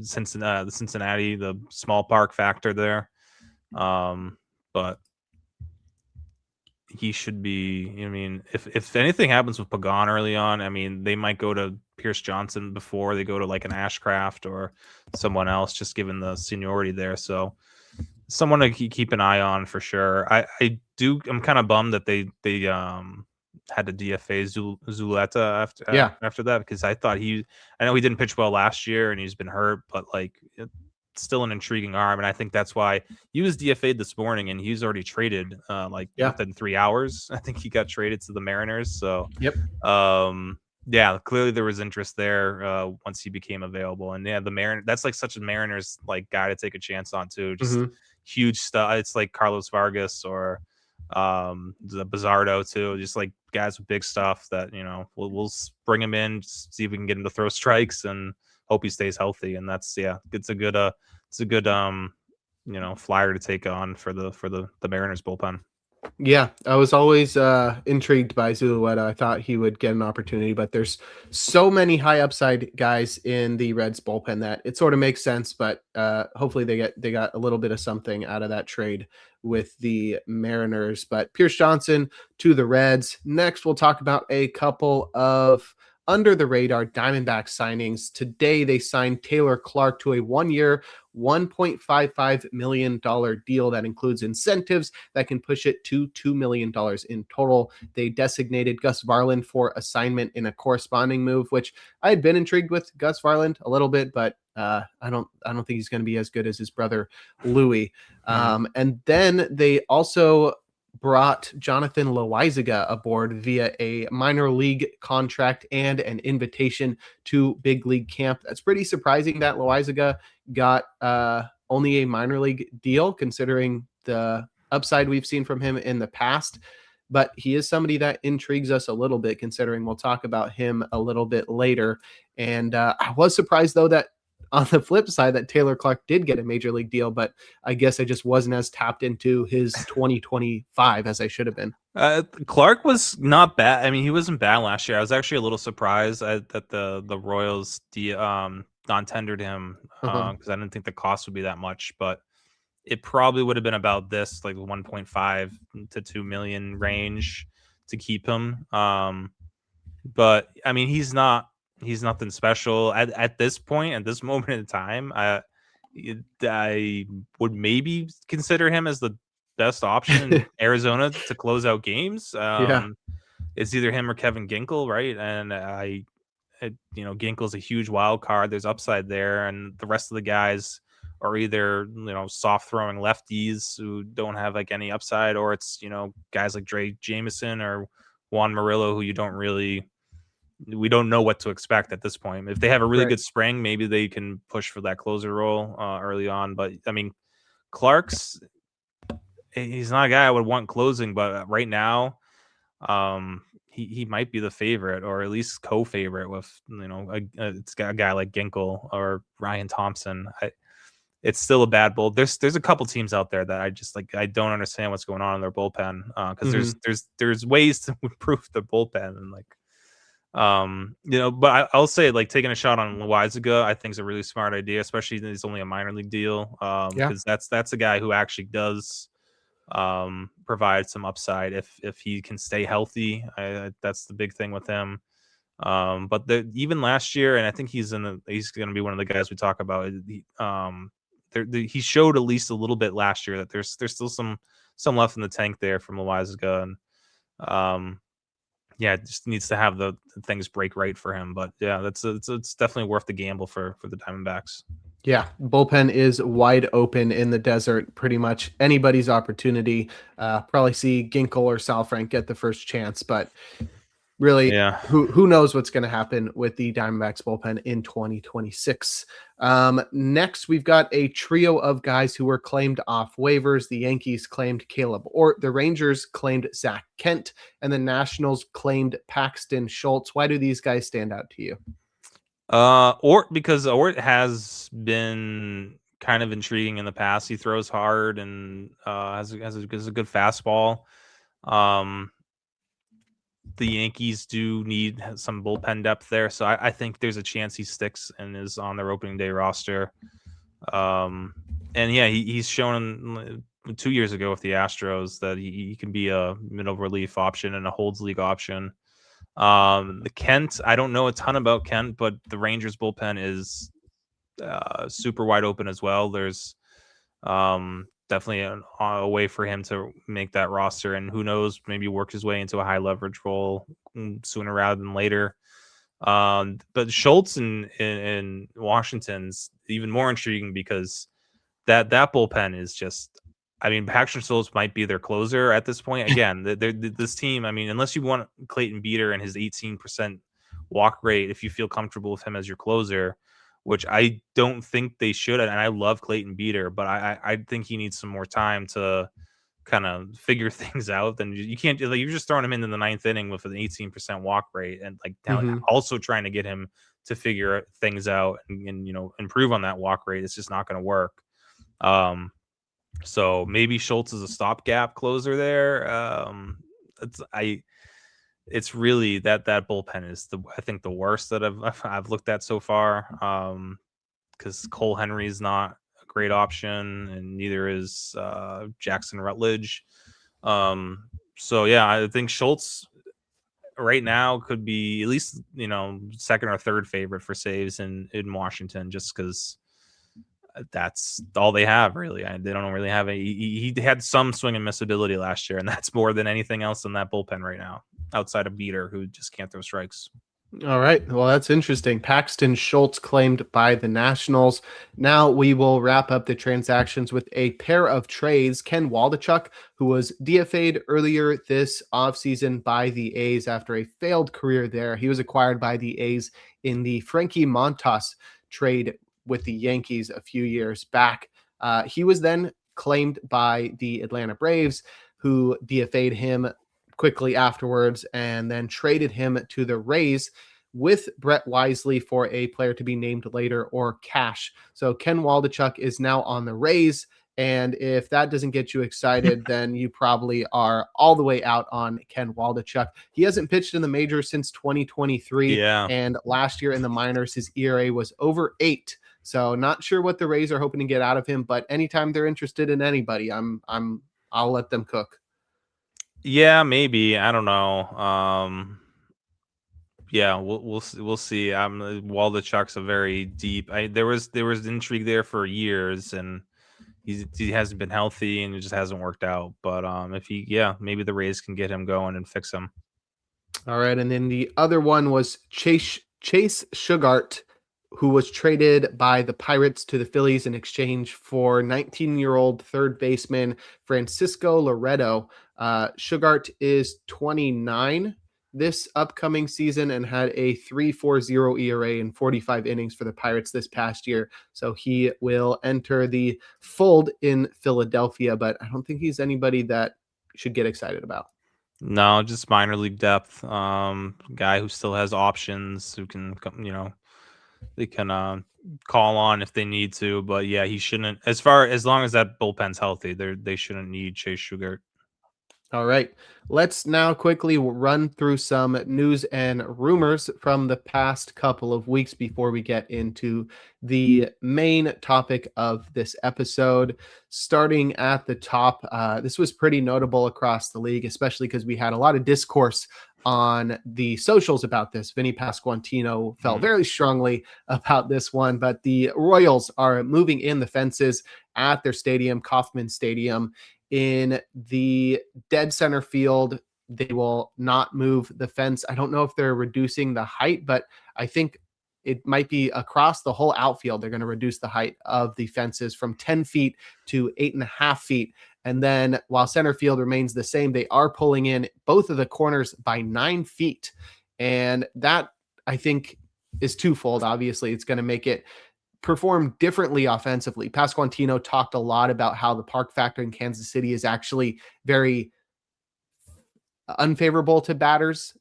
Cincinnati, the small park factor there. But he should be, if anything happens with Pagan early on, I mean, they might go to Pierce Johnson before they go to like an Ashcraft or someone else, just given the seniority there. So someone to keep an eye on for sure. I'm kind of bummed that they had to DFA Zuleta after that, because I know he didn't pitch well last year and he's been hurt, but like still an intriguing arm, and I think that's why he was DFA'd this morning and he's already traded within 3 hours. I think he got traded to the Mariners. So yeah, clearly there was interest there once he became available. And yeah, the Mariners, that's like such a Mariners like guy to take a chance on too. Just huge stuff. It's like Carlos Vargas or the Bizardo too. Just like guys with big stuff that, you know, we'll bring him in, see if we can get him to throw strikes and hope he stays healthy. And that's it's a good you know, flyer to take on for the Mariners bullpen. Yeah, I was always intrigued by Zulueta. I thought he would get an opportunity, but there's so many high upside guys in the Reds bullpen that it sort of makes sense. But hopefully they got a little bit of something out of that trade with the Mariners. But Pierce Johnson to the Reds. Next, we'll talk about a couple of under the radar Diamondback signings. Today, they signed Taylor Clark to a 1-year, $1.55 million deal that includes incentives that can push it to $2 million in total. They designated Gus Varland for assignment in a corresponding move, which I had been intrigued with Gus Varland a little bit, but I don't think he's going to be as good as his brother Louis. And then they also brought Jonathan Loaisiga aboard via a minor league contract and an invitation to big league camp. That's pretty surprising that Loaisiga got only a minor league deal, considering the upside we've seen from him in the past. But he is somebody that intrigues us a little bit, considering we'll talk about him a little bit later. And I was surprised, though, that on the flip side, that Taylor Clark did get a major league deal, but I guess I just wasn't as tapped into his 2025 as I should have been. Clark was not bad. I mean, he wasn't bad last year. I was actually a little surprised that the Royals non-tendered him because I didn't think the cost would be that much, but it probably would have been about this, like 1.5 to 2 million range to keep him. But I mean, he's nothing special at this point, at this moment in time. I would maybe consider him as the best option in Arizona to close out games. It's either him or Kevin Ginkel, right? And you know, Ginkel's a huge wild card. There's upside there, and the rest of the guys are either, you know, soft throwing lefties who don't have like any upside, or it's, you know, guys like Dre Jameson or Juan Murillo who we don't know what to expect at this point. If they have a really good spring, maybe they can push for that closer role early on. But I mean, he's not a guy I would want closing, but right now, he might be the favorite, or at least co-favorite with, you know, it's got a guy like Ginkel or Ryan Thompson. It's still a bad bull. There's a couple teams out there that I don't understand what's going on in their bullpen, because there's ways to improve the bullpen, and like, you know, but I'll say, like, taking a shot on Loaisiga, I think is a really smart idea, especially that it's only a minor league deal. Because that's a guy who actually does provide some upside if he can stay healthy. That's the big thing with him. But even last year, and I think he's going to be one of the guys we talk about. He showed at least a little bit last year that there's still some left in the tank there from Loaisiga, and yeah, it just needs to have the things break right for him. But yeah, it's definitely worth the gamble for the Diamondbacks. Yeah, bullpen is wide open in the desert. Pretty much anybody's opportunity. Probably see Ginkel or Salfrank get the first chance, but really, who knows what's going to happen with the Diamondbacks bullpen in 2026. Next, we've got a trio of guys who were claimed off waivers. The Yankees claimed Caleb Ort, the Rangers claimed Zach Kent, and the Nationals claimed Paxton Schultz. Why do these guys stand out to you? Because Ort has been kind of intriguing in the past. He throws hard and has a good fastball. The Yankees do need some bullpen depth there, so I think there's a chance he sticks and is on their opening day roster. And yeah, he's shown 2 years ago with the Astros that he can be a middle relief option and a holds league option. The Kent, I don't know a ton about Kent, but the Rangers bullpen is super wide open as well. There's definitely a way for him to make that roster, and who knows, maybe work his way into a high leverage role sooner rather than later. But Schultz in Washington's even more intriguing because that bullpen is just. I mean, Paxton Schultz might be their closer at this point. Again, this team. I mean, unless you want Clayton Beeter and his 18% walk rate, if you feel comfortable with him as your closer, which I don't think they should. And I love Clayton Beeter, but I think he needs some more time to kind of figure things out. Then you can't, like, you're just throwing him into the ninth inning with an 18% walk rate, and like also trying to get him to figure things out and improve on that walk rate. It's just not going to work. So maybe Schultz is a stopgap closer there. It's really that bullpen is I think the worst that I've looked at so far. Because Cole Henry is not a great option, and neither is Jackson Rutledge. So yeah, I think Schultz right now could be at least second or third favorite for saves in Washington, just because that's all they have really. They don't really have he had some swing and miss ability last year, and that's more than anything else in that bullpen right now, outside of Beater, who just can't throw strikes. All right. Well, that's interesting. Paxton Schultz claimed by the Nationals. Now we will wrap up the transactions with a pair of trades. Ken Waldichuk, who was DFA'd earlier this offseason by the A's after a failed career there. He was acquired by the A's in the Frankie Montas trade with the Yankees a few years back. He was then claimed by the Atlanta Braves, who DFA'd him quickly afterwards and then traded him to the Rays with Brett Wisely for a player to be named later or cash. So Ken Waldichuk is now on the Rays. And if that doesn't get you excited, then you probably are all the way out on Ken Waldichuk. He hasn't pitched in the majors since 2023. Yeah. And last year in the minors, his ERA was over 8. So not sure what the Rays are hoping to get out of him, but anytime they're interested in anybody, I'll let them cook. Yeah, maybe. I don't know. Yeah, we'll see. Waldichuk's a very deep. There was intrigue there for years, and he hasn't been healthy, and it just hasn't worked out. But maybe the Rays can get him going and fix him. All right, and then the other one was Chase Sugart, who was traded by the Pirates to the Phillies in exchange for 19-year-old third baseman Francisco Loreto. Sugart is 29 this upcoming season and had a 3.40 ERA in 45 innings for the Pirates this past year. So he will enter the fold in Philadelphia, but I don't think he's anybody that should get excited about. No, just minor league depth. Guy who still has options, who can they can call on if they need to. But yeah, he shouldn't. As long as that bullpen's healthy, they shouldn't need Chase Sugart. All right, let's now quickly run through some news and rumors from the past couple of weeks before we get into the main topic of this episode. Starting at the top, this was pretty notable across the league, especially because we had a lot of discourse on the socials about this. Vinny Pasquantino felt very strongly about this one, but the Royals are moving in the fences at their stadium, Kauffman Stadium. In the dead center field, they will not move the fence. I don't know if they're reducing the height, but I think it might be across the whole outfield. They're going to reduce the height of the fences from 10 feet to 8.5 feet. And then while center field remains the same, they are pulling in both of the corners by 9 feet. And that, I think, is twofold. Obviously, it's going to make it perform differently offensively. Pasquantino talked a lot about how the park factor in Kansas City is actually very unfavorable to batters,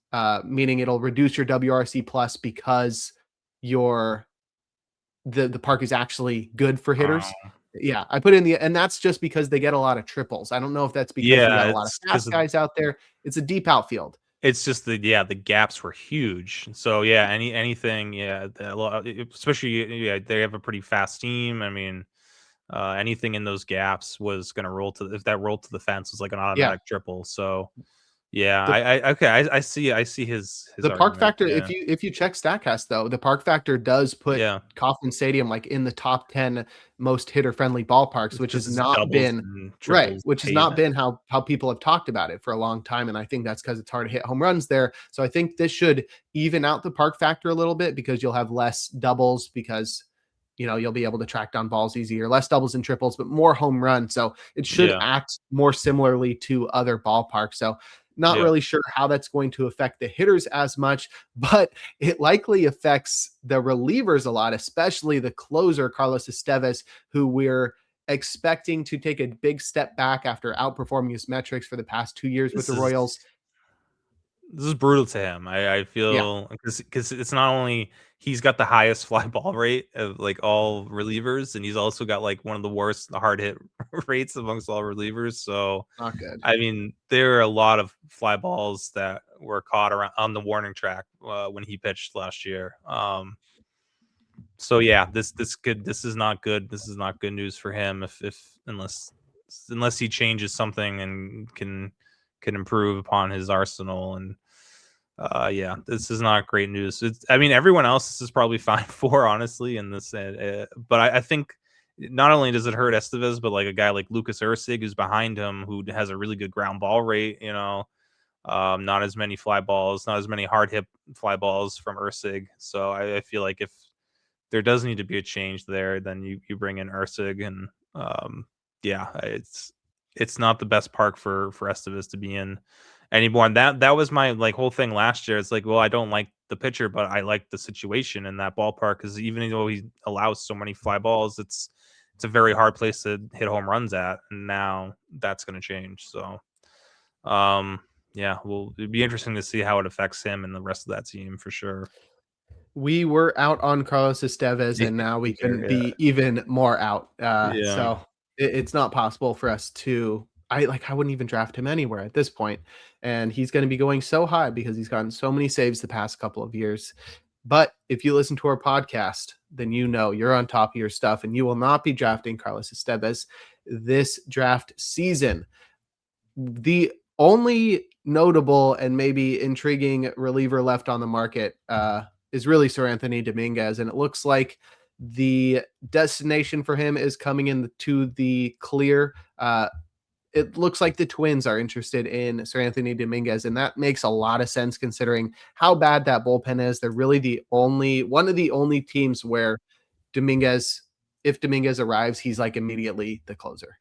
meaning it'll reduce your WRC plus because the park is actually good for hitters. Yeah, I put in and that's just because they get a lot of triples. I don't know if that's because they got a lot of fast guys out there. It's a deep outfield. It's just the gaps were huge. So yeah, anything, especially they have a pretty fast team. I mean, anything in those gaps was going to roll if that rolled to the fence was like an automatic triple. So Yeah, I see his The park argument. factor, Yeah. if you check Statcast though, the park factor does put Yeah. Kauffman Stadium like in the top 10 most hitter friendly ballparks, which has Because it's not doubles been and right, triples which has not pavement. been how people have talked about it for a long time. And I think that's because it's hard to hit home runs there. So I think this should even out the park factor a little bit because you'll have less doubles because you'll be able to track down balls easier, less doubles and triples, but more home runs. So it should Yeah. act more similarly to other ballparks. So not Yeah. really sure how that's going to affect the hitters as much, but it likely affects the relievers a lot, especially the closer, Carlos Estevez, who we're expecting to take a big step back after outperforming his metrics for the past 2 years with This the is Royals. this is brutal to him. I Yeah. feel because it's not only he's got the highest fly ball rate of like all relievers, and he's also got like one of the worst hard hit rates amongst all relievers. So Not good. I mean, there are a lot of fly balls that were caught around on the warning track when he pitched last year. So yeah, this is not good. This is not good news for him if unless he changes something and can improve upon his arsenal. And yeah, this is not great news. I mean, everyone else this is probably fine for, honestly, in this. But I think not only does it hurt Estevez, but like a guy like Lucas Ursig who's behind him, who has a really good ground ball rate. Not as many fly balls, not as many hard hit fly balls from Ursig. So I feel like if there does need to be a change there, then you bring in Ursig, and yeah, it's not the best park for Estevez to be in anymore. And that was my like whole thing last year. It's like, well, I don't like the pitcher, but I like the situation in that ballpark because even though he allows so many fly balls, it's a very hard place to hit home runs at, and now that's going to change. So, yeah, well, it'd be interesting to see how it affects him and the rest of that team for sure. We were out on Carlos Estevez, and now we couldn't Yeah, be even more out. yeah. So it's not possible for us to. I wouldn't even draft him anywhere at this point, and he's going to be going so high because he's gotten so many saves the past couple of years. But if you listen to our podcast, then you're on top of your stuff, and you will not be drafting Carlos Estevez this draft season. The only notable and maybe intriguing reliever left on the market is really Siranthony Dominguez, and it looks like the destination for him is coming into the clear. It looks like the Twins are interested in Siranthony Dominguez, and that makes a lot of sense considering how bad that bullpen is. They're really one of the only teams where if Dominguez arrives, he's like immediately the closer.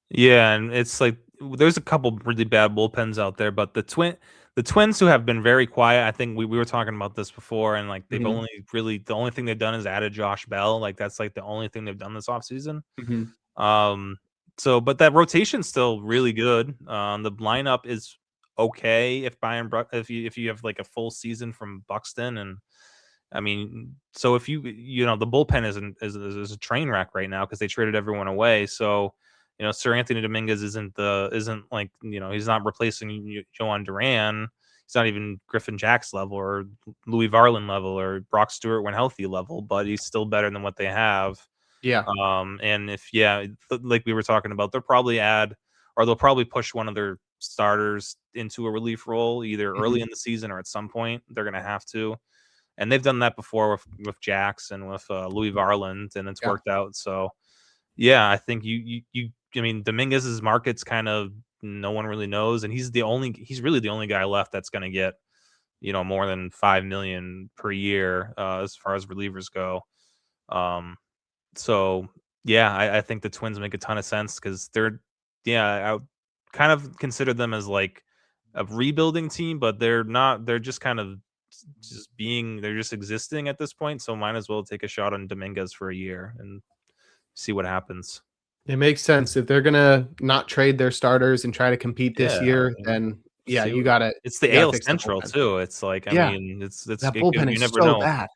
Yeah, and it's like there's a couple really bad bullpens out there, but the Twins who have been very quiet. I think we were talking about this before, and like they've Mm-hmm. only really the only thing they've done is added Josh Bell. Like that's like the only thing they've done this offseason. Mm-hmm. Um, so but that rotation's still really good. The lineup is okay if you have like a full season from Buxton. And I mean, so if the bullpen is a train wreck right now because they traded everyone away. So Sir Anthony Dominguez isn't like he's not replacing Joan Duran. He's not even Griffin Jack's level or Louis Varland level or Brock Stewart when healthy level, but he's still better than what they have. Yeah. And like we were talking about, they'll probably push one of their starters into a relief role either early Mm-hmm. in the season or at some point. They're going to have to, and they've done that before with Jax and with Louis Varland, and it's Yeah. worked out. So yeah, I think I mean, Dominguez's market's kind of no one really knows, and he's really the only guy left that's going to get more than 5 million per year as far as relievers go. So yeah, I think the Twins make a ton of sense because I would kind of consider them as like a rebuilding team, but they're not. They're just kind of they're just existing at this point. So might as well take a shot on Dominguez for a year and see what happens. It makes sense. If they're gonna not trade their starters and try to compete this Yeah, year, I mean, then yeah, see, you gotta it's you the gotta AL fix the Central bullpen. too. It's like I Yeah, mean, that bullpen you is never so know. bad.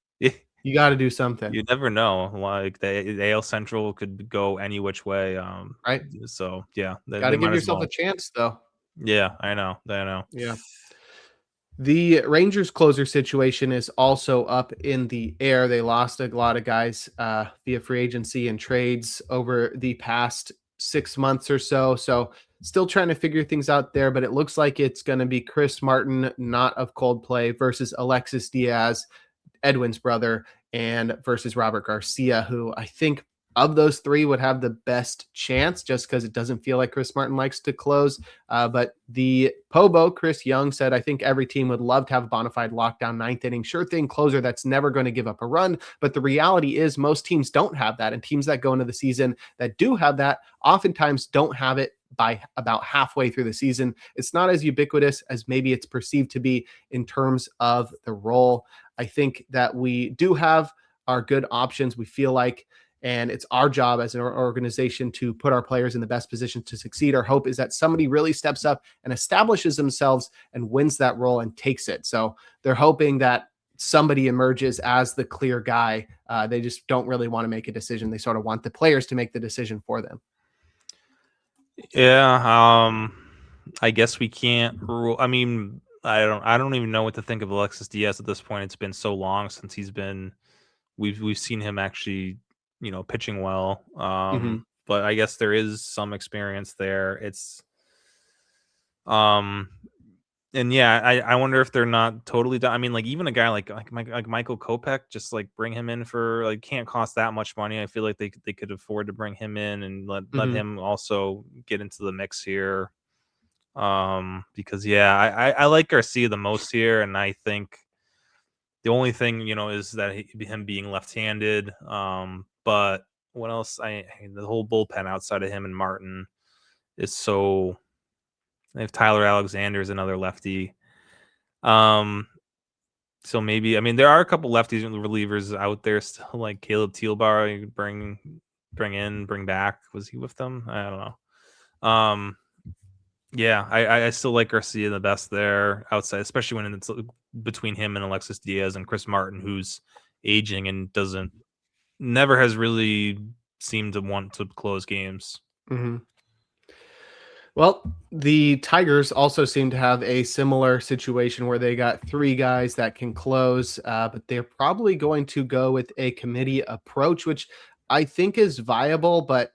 You gotta do something, You never know. Like the AL Central could go any which way. right? So yeah, they Gotta give might as yourself a well. chance, though. Yeah, I know. I know. Yeah. The Rangers closer situation is also up in the air. They lost a lot of guys via free agency and trades over the past 6 months or so. So still trying to figure things out there, but it looks like it's going to be Chris Martin, not of Coldplay, versus Alexis Diaz, Edwin's brother, and versus Robert Garcia, who I think of those three would have the best chance just because it doesn't feel like Chris Martin likes to close. But the Pobo, Chris Young, said, I think every team would love to have a bona fide lockdown ninth inning, sure thing closer that's never going to give up a run. But the reality is most teams don't have that. And teams that go into the season that do have that oftentimes don't have it by about halfway through the season. It's not as ubiquitous as maybe it's perceived to be in terms of the role. I think that we do have our good options. We feel like, and it's our job as an organization to put our players in the best position to succeed. Our hope is that somebody really steps up and establishes themselves and wins that role and takes it. So they're hoping that somebody emerges as the clear guy. They just don't really want to make a decision. They sort of want the players to make the decision for them. Yeah. I guess we can't rule. I mean, I don't even know what to think of Alexis Diaz at this point. It's been so long since we've seen him actually, pitching well. But I guess there is some experience there. It's and yeah, I wonder if they're not totally done. I mean, like even a guy like Michael Kopech, just like bring him in for like can't cost that much money. I feel like they could afford to bring him in and let him also get into the mix here. Because yeah, I like Garcia the most here, and I think the only thing is that him being left-handed. But what else? The whole bullpen outside of him and Martin is so. They have Tyler Alexander is another lefty. So maybe there are a couple lefties and relievers out there still, like Caleb Thielbar. You bring back. Was he with them? I don't know. Yeah, I still like Garcia the best there outside, especially when it's between him and Alexis Diaz and Chris Martin, who's aging and never has really seemed to want to close games. Well, the Tigers also seem to have a similar situation where they got three guys that can close, but they're probably going to go with a committee approach, which I think is viable, but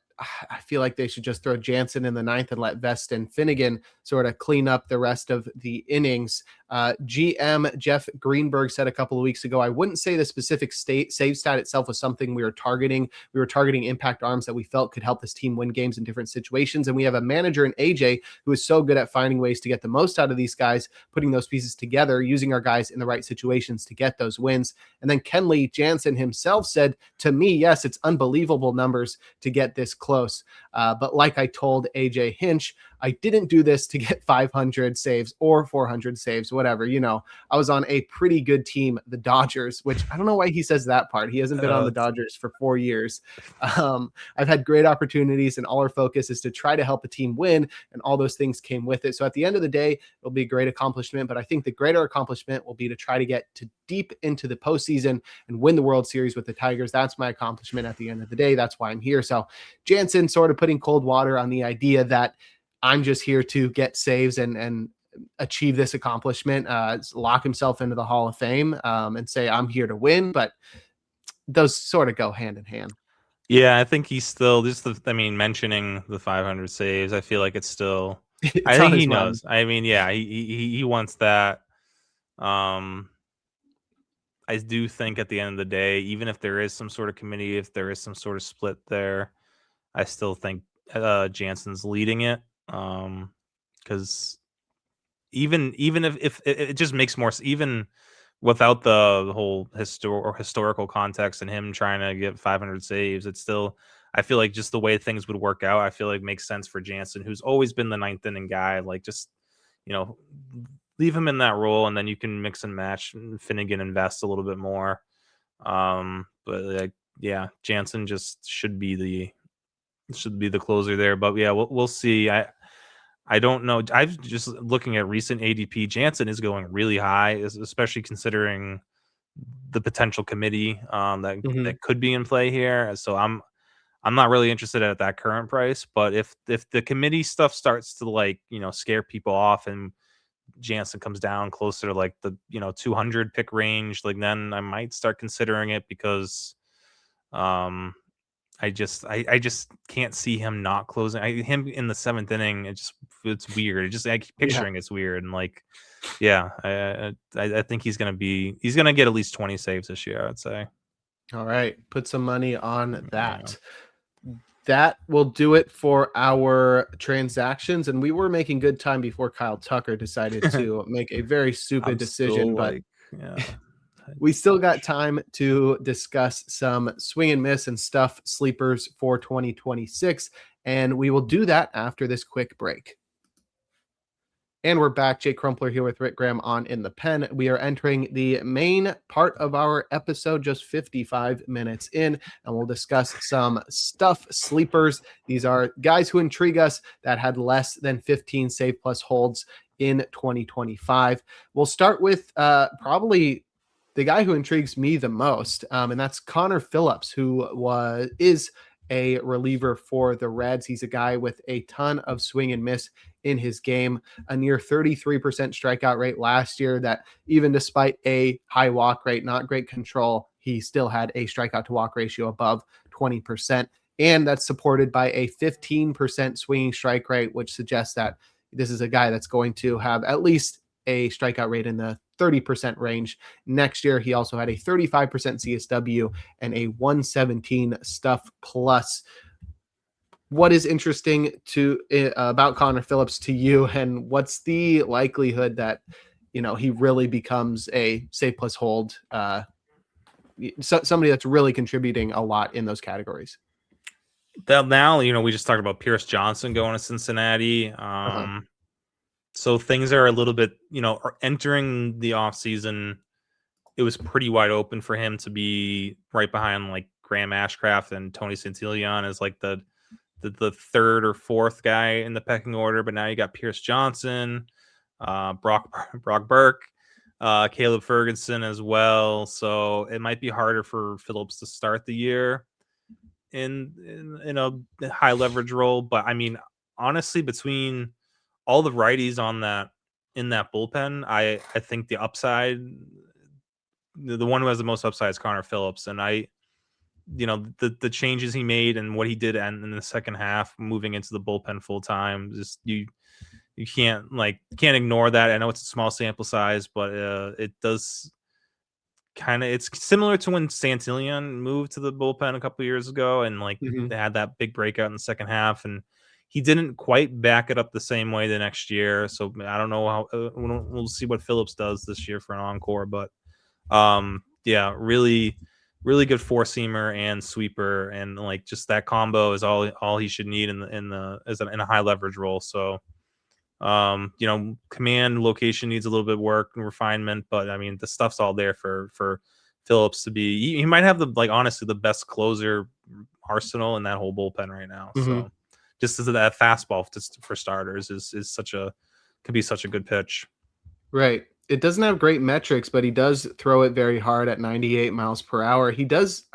I feel like they should just throw Jansen in the ninth and let Vest and Finnegan sort of clean up the rest of the innings. GM Jeff Greenberg said a couple of weeks ago, I wouldn't say the specific save stat itself was something we were targeting. We were targeting impact arms that we felt could help this team win games in different situations. And we have a manager in AJ who is so good at finding ways to get the most out of these guys, putting those pieces together, using our guys in the right situations to get those wins. And then Kenley Jansen himself said to me, yes, it's unbelievable numbers to get this close. But like I told AJ Hinch, I didn't do this to get 500 saves or 400 saves, whatever. I was on a pretty good team, the Dodgers, which I don't know why he says that part. He hasn't been on the Dodgers for 4 years. I've had great opportunities, and all our focus is to try to help a team win, and all those things came with it. So at the end of the day, it'll be a great accomplishment, but I think the greater accomplishment will be to try to get to deep into the postseason and win the World Series with the Tigers. That's my accomplishment at the end of the day. That's why I'm here. So Jansen sort of putting cold water on the idea that I'm just here to get saves and achieve this accomplishment, lock himself into the Hall of Fame, and say, I'm here to win. But those sort of go hand in hand. Yeah, I think he's still mentioning the 500 saves. I feel like it's still, I think he knows. Yeah, he wants that. I do think at the end of the day, even if there is some sort of committee, if there is some sort of split there, I still think Jansen's leading it. Because even if it just makes more, even without the whole historical context and him trying to get 500 saves, it's still, I feel like just the way things would work out, I feel like makes sense for Jansen, who's always been the ninth inning guy. Like just leave him in that role, and then you can mix and match Finnegan, invest a little bit more. But yeah, Jansen just should be the closer there. But yeah, we'll see. I don't know. I've just looking at recent ADP. Jansen is going really high, especially considering the potential committee that could be in play here. So I'm not really interested at that current price. But if the committee stuff starts to scare people off and Jansen comes down closer to like the 200 pick range, like then I might start considering it, because I just can't see him not closing. Him in the 7th inning, it's weird. I keep picturing it's weird, and like, yeah, I think he's gonna get at least 20 saves this year, I'd say. All right, put some money on that. Yeah. That will do it for our transactions, and we were making good time before Kyle Tucker decided to make a very stupid decision, but we still got time to discuss some swing and miss and stuff sleepers for 2026, and we will do that after this quick break. And we're back. Jake Crumpler here with Rick Graham on In the Pen. We are entering the main part of our episode, just 55 minutes in, and we'll discuss some stuff sleepers. These are guys who intrigue us that had less than 15 save plus holds in 2025. We'll start with probably the guy who intrigues me the most, and that's Connor Phillips, who is a reliever for the Reds. He's a guy with a ton of swing and miss in his game, a near 33% strikeout rate last year, that even despite a high walk rate, not great control, he still had a strikeout to walk ratio above 20%. And that's supported by a 15% swinging strike rate, which suggests that this is a guy that's going to have at least a strikeout rate in the 30% range next year. He also had a 35% CSW and a 117 stuff plus. What is interesting about Connor Phillips to you, and what's the likelihood that he really becomes a save plus hold, somebody that's really contributing a lot in those categories? Now, we just talked about Pierce Johnson going to Cincinnati. So things are a little bit, entering the offseason, it was pretty wide open for him to be right behind like Graham Ashcraft and Tony Santillan as like the third or fourth guy in the pecking order. But now you got Pierce Johnson, Brock Burke, Caleb Ferguson as well. So it might be harder for Phillips to start the year in a high leverage role. But I mean, honestly, between all the righties in that bullpen, I think the upside, the one who has the most upside is Connor Phillips. And the changes he made and what he did in the second half, moving into the bullpen full time, just you can't ignore that. I know it's a small sample size, but it does it's similar to when Santillan moved to the bullpen a couple years ago, and they had that big breakout in the second half, and he didn't quite back it up the same way the next year. So I don't know how we'll see what Phillips does this year for an encore, but yeah, really, really good four-seamer and sweeper, and just that combo is all he should need in a high leverage role. So command location needs a little bit of work and refinement, but I mean the stuff's all there for Phillips to be. He might have honestly the best closer arsenal in that whole bullpen right now. So just as that fastball for starters could be such a good pitch. Right. It doesn't have great metrics, but he does throw it very hard at 98 miles per hour. He does.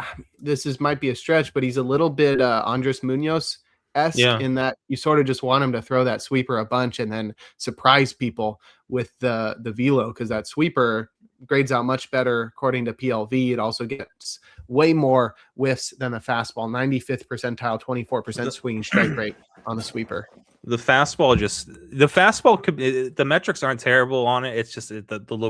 Might be a stretch, but he's a little bit Andres Munoz-esque in that you sort of just want him to throw that sweeper a bunch and then surprise people with the velo, because that sweeper grades out much better according to PLV. It also gets way more whiffs than the fastball. 95th percentile, 24% swinging strike rate on the sweeper. The fastball the metrics aren't terrible on it. It's just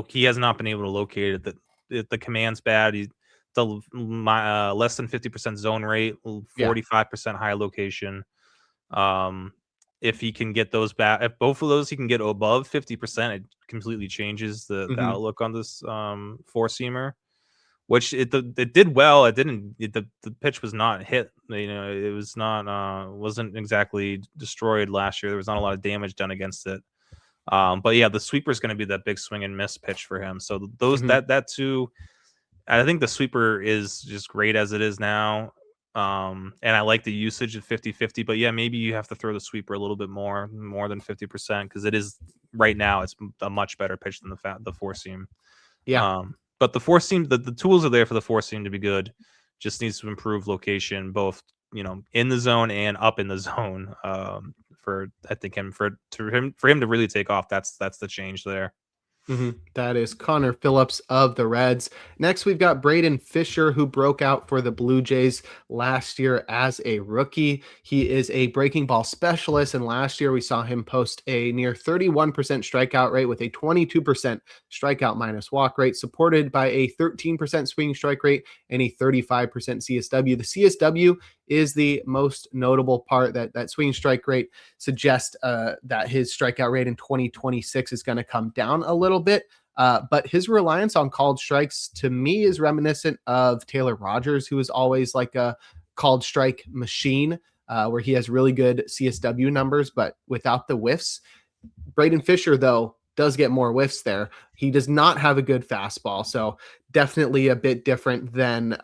he has not been able to locate it. The command's bad. He's less than 50% zone rate, 45% high location. If he can get those back, if both of those he can get above 50%, it completely changes the outlook on this four-seamer. Which it did well. The pitch was not hit. It was not wasn't exactly destroyed last year. There was not a lot of damage done against it. But yeah, the sweeper is going to be that big swing and miss pitch for him. So that too, I think the sweeper is just great as it is now. And I like the usage of 50-50, but yeah, maybe you have to throw the sweeper a little bit more than 50%, because it is right now it's a much better pitch than the four seam. Yeah. But the four seam, the tools are there for the four seam to be good. Just needs to improve location, both in the zone and up in the zone. For him to really take off, that's the change there. That is Connor Phillips of the Reds. Next, we've got Braydon Fisher, who broke out for the Blue Jays last year as a rookie. He is a breaking ball specialist, and last year we saw him post a near 31% strikeout rate with a 22% strikeout minus walk rate, supported by a 13% swinging strike rate and a 35% CSW. The CSW is the most notable part. That swinging strike rate suggests that his strikeout rate in 2026 is going to come down a little bit. But his reliance on called strikes to me is reminiscent of Taylor Rogers, who is always like a called strike machine, where he has really good CSW numbers, but without the whiffs. Braydon Fisher, though, does get more whiffs there. He does not have a good fastball, so definitely a bit different than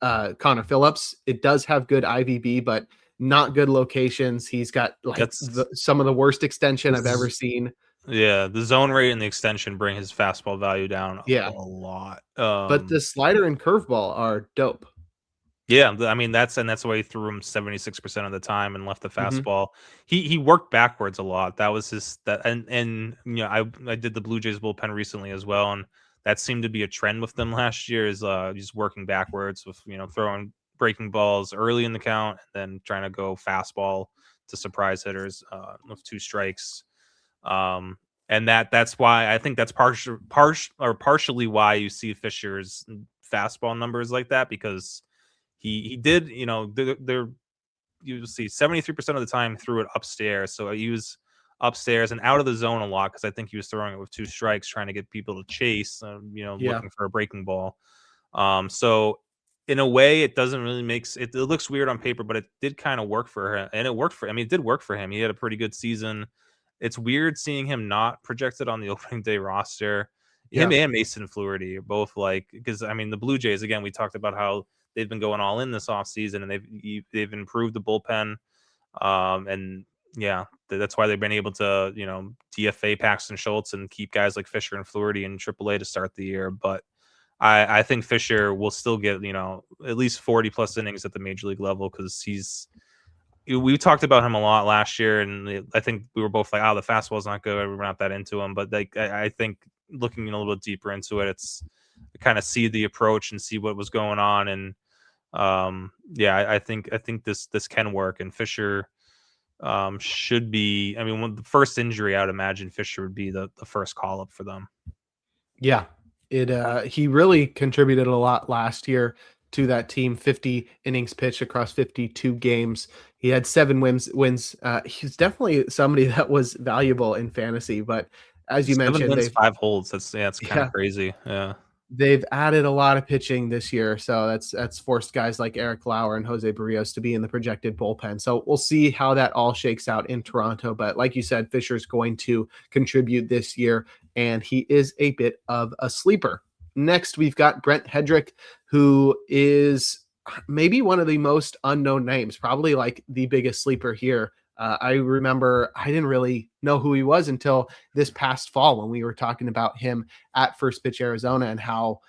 Connor Phillips. It does have good IVB, but not good locations. He's got like some of the worst extension I've ever seen. Yeah, the zone rate and the extension bring his fastball value down a lot. But the slider and curveball are dope. Yeah, I mean that's why he threw him 76% of the time and left the fastball. He worked backwards a lot. That was and you know I did the Blue Jays bullpen recently as well, and that seemed to be a trend with them last year, is just working backwards with throwing breaking balls early in the count and then trying to go fastball to surprise hitters with 2 strikes. And that's why I think that's partially why you see Fisher's fastball numbers like that, because he did, there you see 73% of the time threw it upstairs. So he was upstairs and out of the zone a lot, because I think he was throwing it with 2 strikes, trying to get people to chase, looking for a breaking ball. So in a way, it doesn't really it looks weird on paper, but it did kind of work for him, and it worked for. I mean, it did work for him. He had a pretty good season. It's weird seeing him not projected on the opening day roster. Him and Mason Fluharty are both because I mean the Blue Jays, again, we talked about how they've been going all in this offseason, and they've improved the bullpen. And yeah, that's why they've been able to, DFA Paxton Schultz and keep guys like Fisher and Fluharty in AAA to start the year. But I think Fisher will still get, at least 40 plus innings at the major league level, because we talked about him a lot last year, and I think we were both like, the fastball's not good. We're not that into him. But I think looking a little bit deeper into it, it's kind of see the approach and see what was going on. And I think this can work. And Fisher should be, I mean, when the first injury, I would imagine Fisher would be the first call up for them. Yeah, he really contributed a lot last year to that team. 50 innings pitched across 52 games. He had 7 wins. He's definitely somebody that was valuable in fantasy, but as you 7 mentioned, wins, 5 holds. It's kind of crazy. Yeah. They've added a lot of pitching this year, so that's forced guys like Eric Lauer and Jose Barrios to be in the projected bullpen. So we'll see how that all shakes out in Toronto. But like you said, Fisher's going to contribute this year, and he is a bit of a sleeper. Next, we've got Brent Headrick, who is maybe one of the most unknown names, probably like the biggest sleeper here. I remember I didn't really know who he was until this past fall when we were talking about him at First Pitch Arizona and how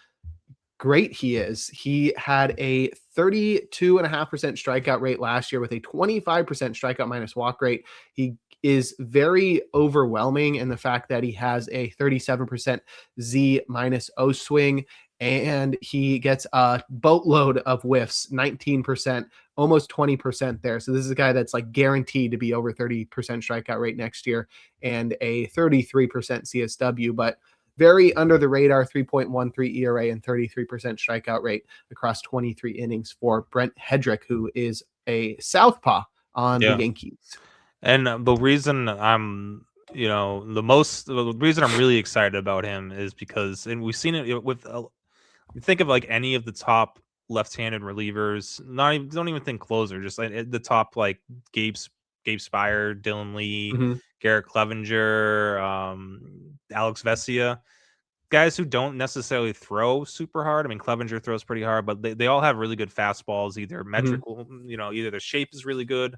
great he is. He had a 32.5% strikeout rate last year with a 25% strikeout minus walk rate. He is very overwhelming in the fact that he has a 37% Z minus O swing, and he gets a boatload of whiffs, 19%, almost 20% there. So this is a guy that's like guaranteed to be over 30% strikeout rate next year and a 33% CSW, but very under the radar, 3.13 ERA and 33% strikeout rate across 23 innings for Brent Headrick, who is a southpaw on the Yankees. And the reason I'm really excited about him is because, and we've seen it with, think of like any of the top left-handed relievers, don't even think closer, just like the top, like Gabe Spire, Dylan Lee, Garrett Clevenger, Alex Vesia, guys who don't necessarily throw super hard. I mean, Clevenger throws pretty hard, but they all have really good fastballs, either metrical, either their shape is really good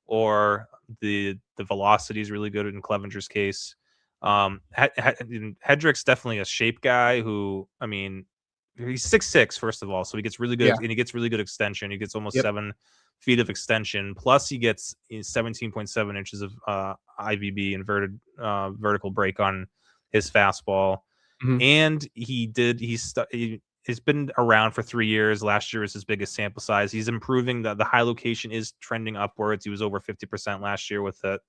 or the velocity is really good in Clevenger's case. Headrick's definitely a shape guy who, I mean, he's 6'6", first of all, so he gets really good, and he gets really good extension. He gets almost 7 feet of extension, plus he gets 17.7 inches of IVB, inverted vertical break on his fastball. And he's been around for 3 years. Last year was his biggest sample size. He's improving. The high location is trending upwards. He was over 50% last year with it.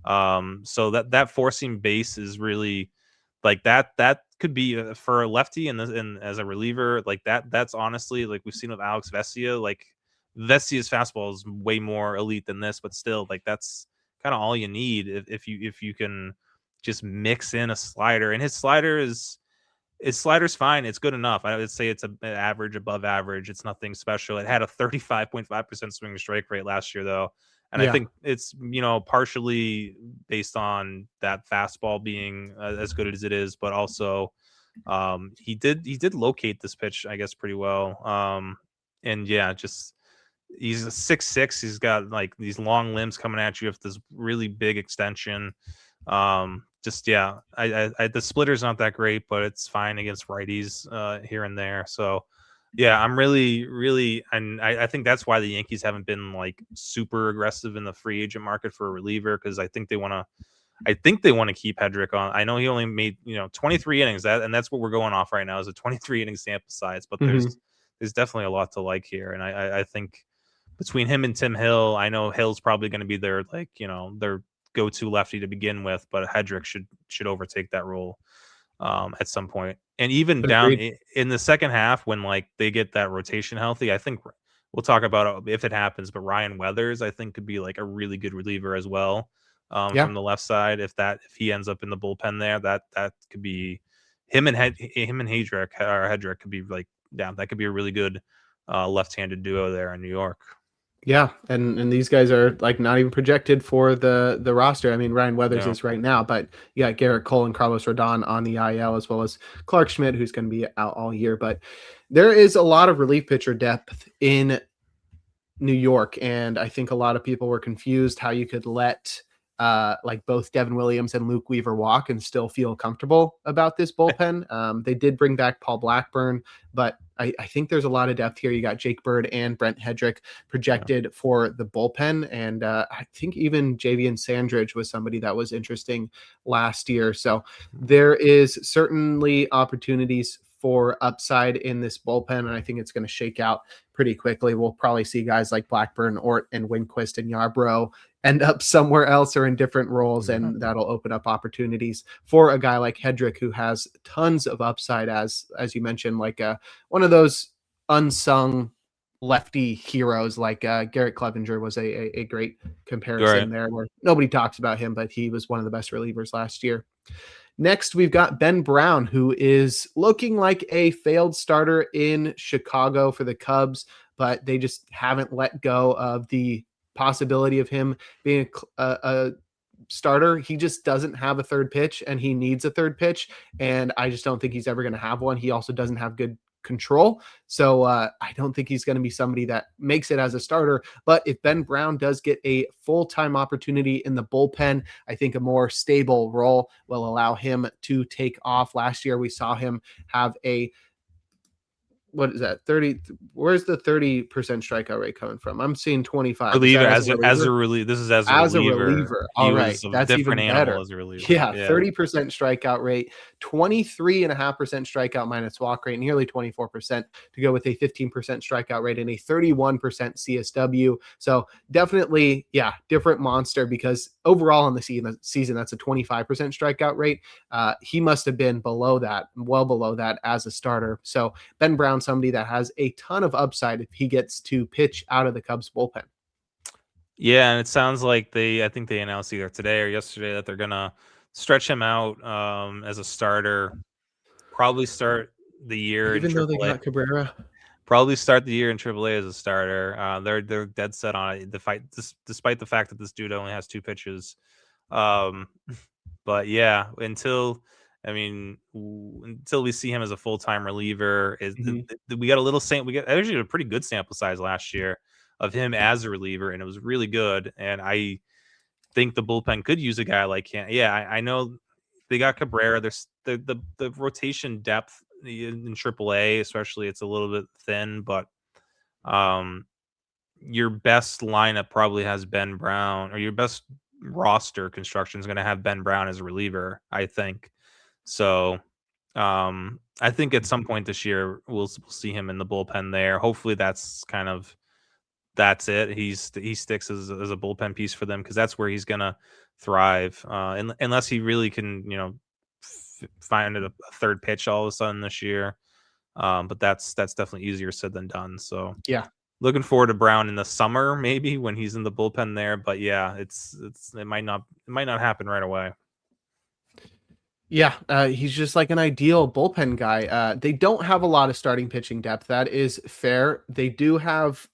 So that four seam base is really like that could be for a lefty and as a reliever, like that's honestly, like we've seen with Alex Vesia, like Vesia's fastball is way more elite than this, but still, like that's kind of all you need if you can just mix in a slider. And his slider's fine. It's good enough. I would say it's an average, above average. It's nothing special. It had a 35.5% swing strike rate last year, though. And I think it's, partially based on that fastball being as good as it is, but also he did locate this pitch, I guess, pretty well. And yeah, just he's a 6'6". He's got like these long limbs coming at you with this really big extension. The splitter's not that great, but it's fine against righties here and there. So yeah, I'm really, and I think that's why the Yankees haven't been like super aggressive in the free agent market for a reliever, because I think they want to keep Headrick on. I know he only made 23 innings, and that's what we're going off right now is a 23 inning sample size, but there's definitely a lot to like here, and I think between him and Tim Hill, I know Hill's probably going to be their their go-to lefty to begin with, but Headrick should overtake that role at some point. And even down in the second half, when like they get that rotation healthy, I think we'll talk about it if it happens, but Ryan Weathers I think could be like a really good reliever as well from the left side. If he ends up in the bullpen there, that could be him and Headrick could be like, that could be a really good left-handed duo there in New York. Yeah, and these guys are like not even projected for the roster. I mean, Ryan Weathers is right now, but you got Garrett Cole and Carlos Rodon on the IL, as well as Clark Schmidt, who's going to be out all year. But there is a lot of relief pitcher depth in New York, and I think a lot of people were confused how you could let like both Devin Williams and Luke Weaver walk and still feel comfortable about this bullpen. They did bring back Paul Blackburn, but I think there's a lot of depth here. You got Jake Bird and Brent Headrick projected for the bullpen. And I think even Javian Sandridge was somebody that was interesting last year. So there is certainly opportunities for upside in this bullpen, and I think it's going to shake out pretty quickly. We'll probably see guys like Blackburn, Ort, and Winquist and Yarbrough end up somewhere else or in different roles, and that'll open up opportunities for a guy like Headrick, who has tons of upside, as you mentioned, like one of those unsung lefty heroes, like Garrett Clevenger was a great comparison there, where nobody talks about him, but he was one of the best relievers last year. Next, we've got Ben Brown, who is looking like a failed starter in Chicago for the Cubs, but they just haven't let go of the possibility of him being a starter. He just doesn't have a third pitch, and he needs a third pitch, and I just don't think he's ever going to have one. He also doesn't have good control, so I don't think he's going to be somebody that makes it as a starter. But if Ben Brown does get a full-time opportunity in the bullpen, I think a more stable role will allow him to take off. Last year we saw him have a, what is that, 30? Where's the 30% strikeout rate coming from? I'm seeing 25. Reliever, as a reliever. This is as a reliever. All right, that's even better. As a reliever. Yeah, 30% strikeout rate, 23.5% strikeout minus walk rate, nearly 24% to go with a 15% strikeout rate and a 31% CSW. So definitely, different monster, because overall in the season, that's a 25% strikeout rate. He must have been well below that as a starter. So Ben Brown, somebody that has a ton of upside if he gets to pitch out of the Cubs bullpen. Yeah, and it sounds like I think they announced either today or yesterday that they're gonna stretch him out as a starter. Probably start the year even in though AAA. they got Cabrera. Probably start the year in AAA as a starter. They're dead set on it. Despite the fact that this dude only has 2 pitches. But yeah, until we see him as a full-time reliever, we got actually a pretty good sample size last year of him as a reliever, and it was really good. And I think the bullpen could use a guy like him. Yeah, I know they got Cabrera. There's the rotation depth in AAA, especially, it's a little bit thin, but your best lineup probably has Ben Brown, or your best roster construction is going to have Ben Brown as a reliever, I think. So I think at some point this year we'll see him in the bullpen there. Hopefully that's it. He sticks as a bullpen piece for them because that's where he's gonna thrive. Unless he really can, find a third pitch all of a sudden this year. But that's definitely easier said than done. So yeah, looking forward to Brown in the summer, maybe when he's in the bullpen there. But yeah, it might not happen right away. Yeah, he's just like an ideal bullpen guy. They don't have a lot of starting pitching depth. That is fair. They do have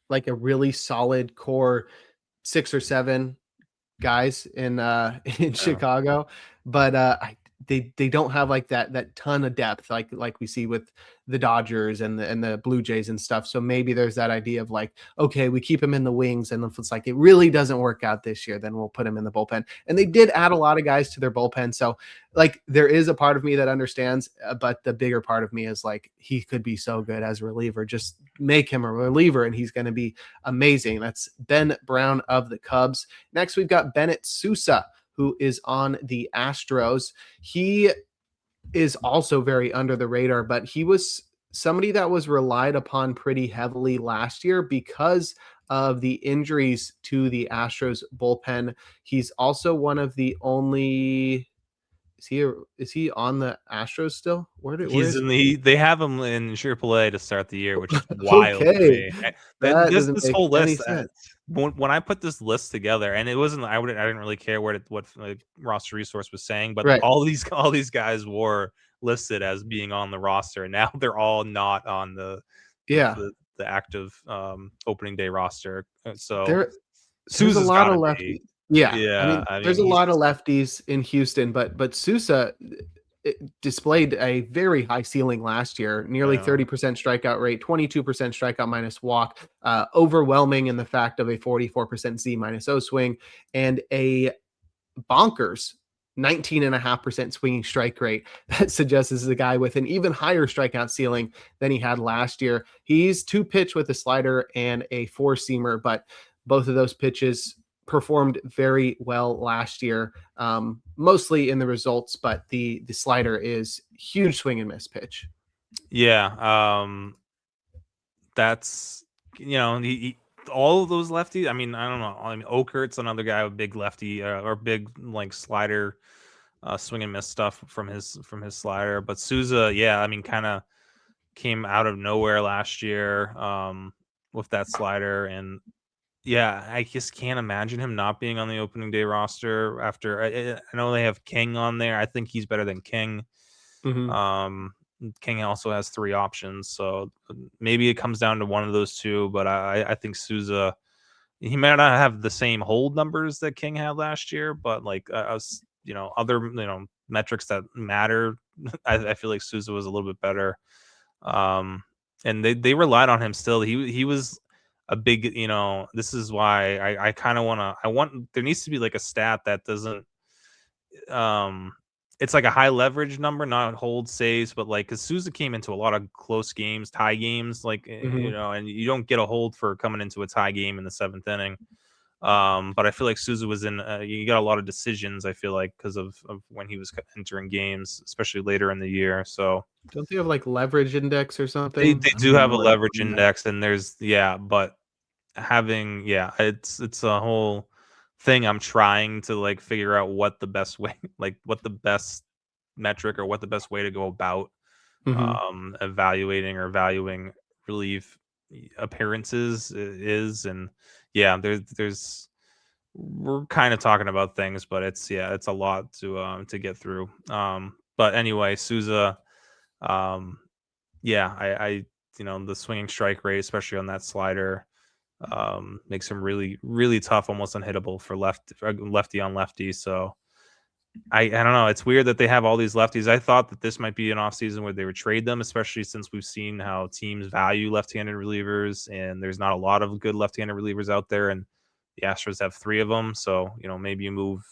like a really solid core 6 or 7 guys in Chicago, but they don't have like that ton of depth like we see with the Dodgers and the Blue Jays and stuff. So maybe there's that idea of like, okay, we keep him in the wings, and if it's like it really doesn't work out this year, then we'll put him in the bullpen. And they did add a lot of guys to their bullpen, so like there is a part of me that understands, but the bigger part of me is like he could be so good as a reliever. Just make him a reliever, and he's going to be amazing. That's Ben Brown of the Cubs. Next, we've got Bennet Sousa, who is on the Astros. He is also very under the radar, but he was somebody that was relied upon pretty heavily last year because of the injuries to the Astros bullpen. He's also one of the only. Is he on the Astros still? They have him in AAA to start the year, which is wild to me. This whole list. When I put this list together, and it wasn't, I didn't really care what roster resource was saying, but all these guys were listed as being on the roster, and now they're all not on the active opening day roster. So there's a lot of lefties. Yeah, I mean there's a lot of lefties in Houston, but Sousa displayed a very high ceiling last year, nearly 30% strikeout rate, 22% strikeout minus walk, overwhelming in the fact of a 44% Z minus O swing, and a bonkers 19.5% swinging strike rate. That suggests this is a guy with an even higher strikeout ceiling than he had last year. He's 2-pitch with a slider and a 4-seamer, but both of those pitches performed very well last year, mostly in the results, but the slider is huge swing and miss pitch. Yeah, that's all of those lefties. I mean, I don't know. I mean, Okert's another guy with big lefty or big like slider, swing and miss stuff from his slider. But Sousa, I mean, kind of came out of nowhere last year with that slider, and I just can't imagine him not being on the opening day roster after. I know they have King on there. I think he's better than King. Mm-hmm. King also has 3 options, so maybe it comes down to one of those two. But I think Sousa, he might not have the same hold numbers that King had last year, but like other metrics that matter, I feel like Sousa was a little bit better. And they relied on him still. He was a big, this is why I kind of there needs to be like a stat that doesn't, it's like a high leverage number, not hold saves, but like, cause Sousa came into a lot of close games, tie games, like, and you don't get a hold for coming into a tie game in the 7th inning. But I feel like Sousa was in, you got a lot of decisions, I feel like, because of when he was entering games, especially later in the year. So don't they have like leverage index or something? They do have a leverage index, and there's, but having, it's a whole thing. I'm trying to like figure out what the best way, like what the best metric or what the best way to go about evaluating or valuing relief appearances is. And there's we're kind of talking about things, but it's a lot to get through. But anyway, Sousa, I the swinging strike rate, especially on that slider, makes him really, really tough, almost unhittable for lefty on lefty. So I don't know. It's weird that they have all these lefties. I thought that this might be an offseason where they would trade them, especially since we've seen how teams value left-handed relievers, and there's not a lot of good left-handed relievers out there, and the Astros have 3 of them. So, maybe you move,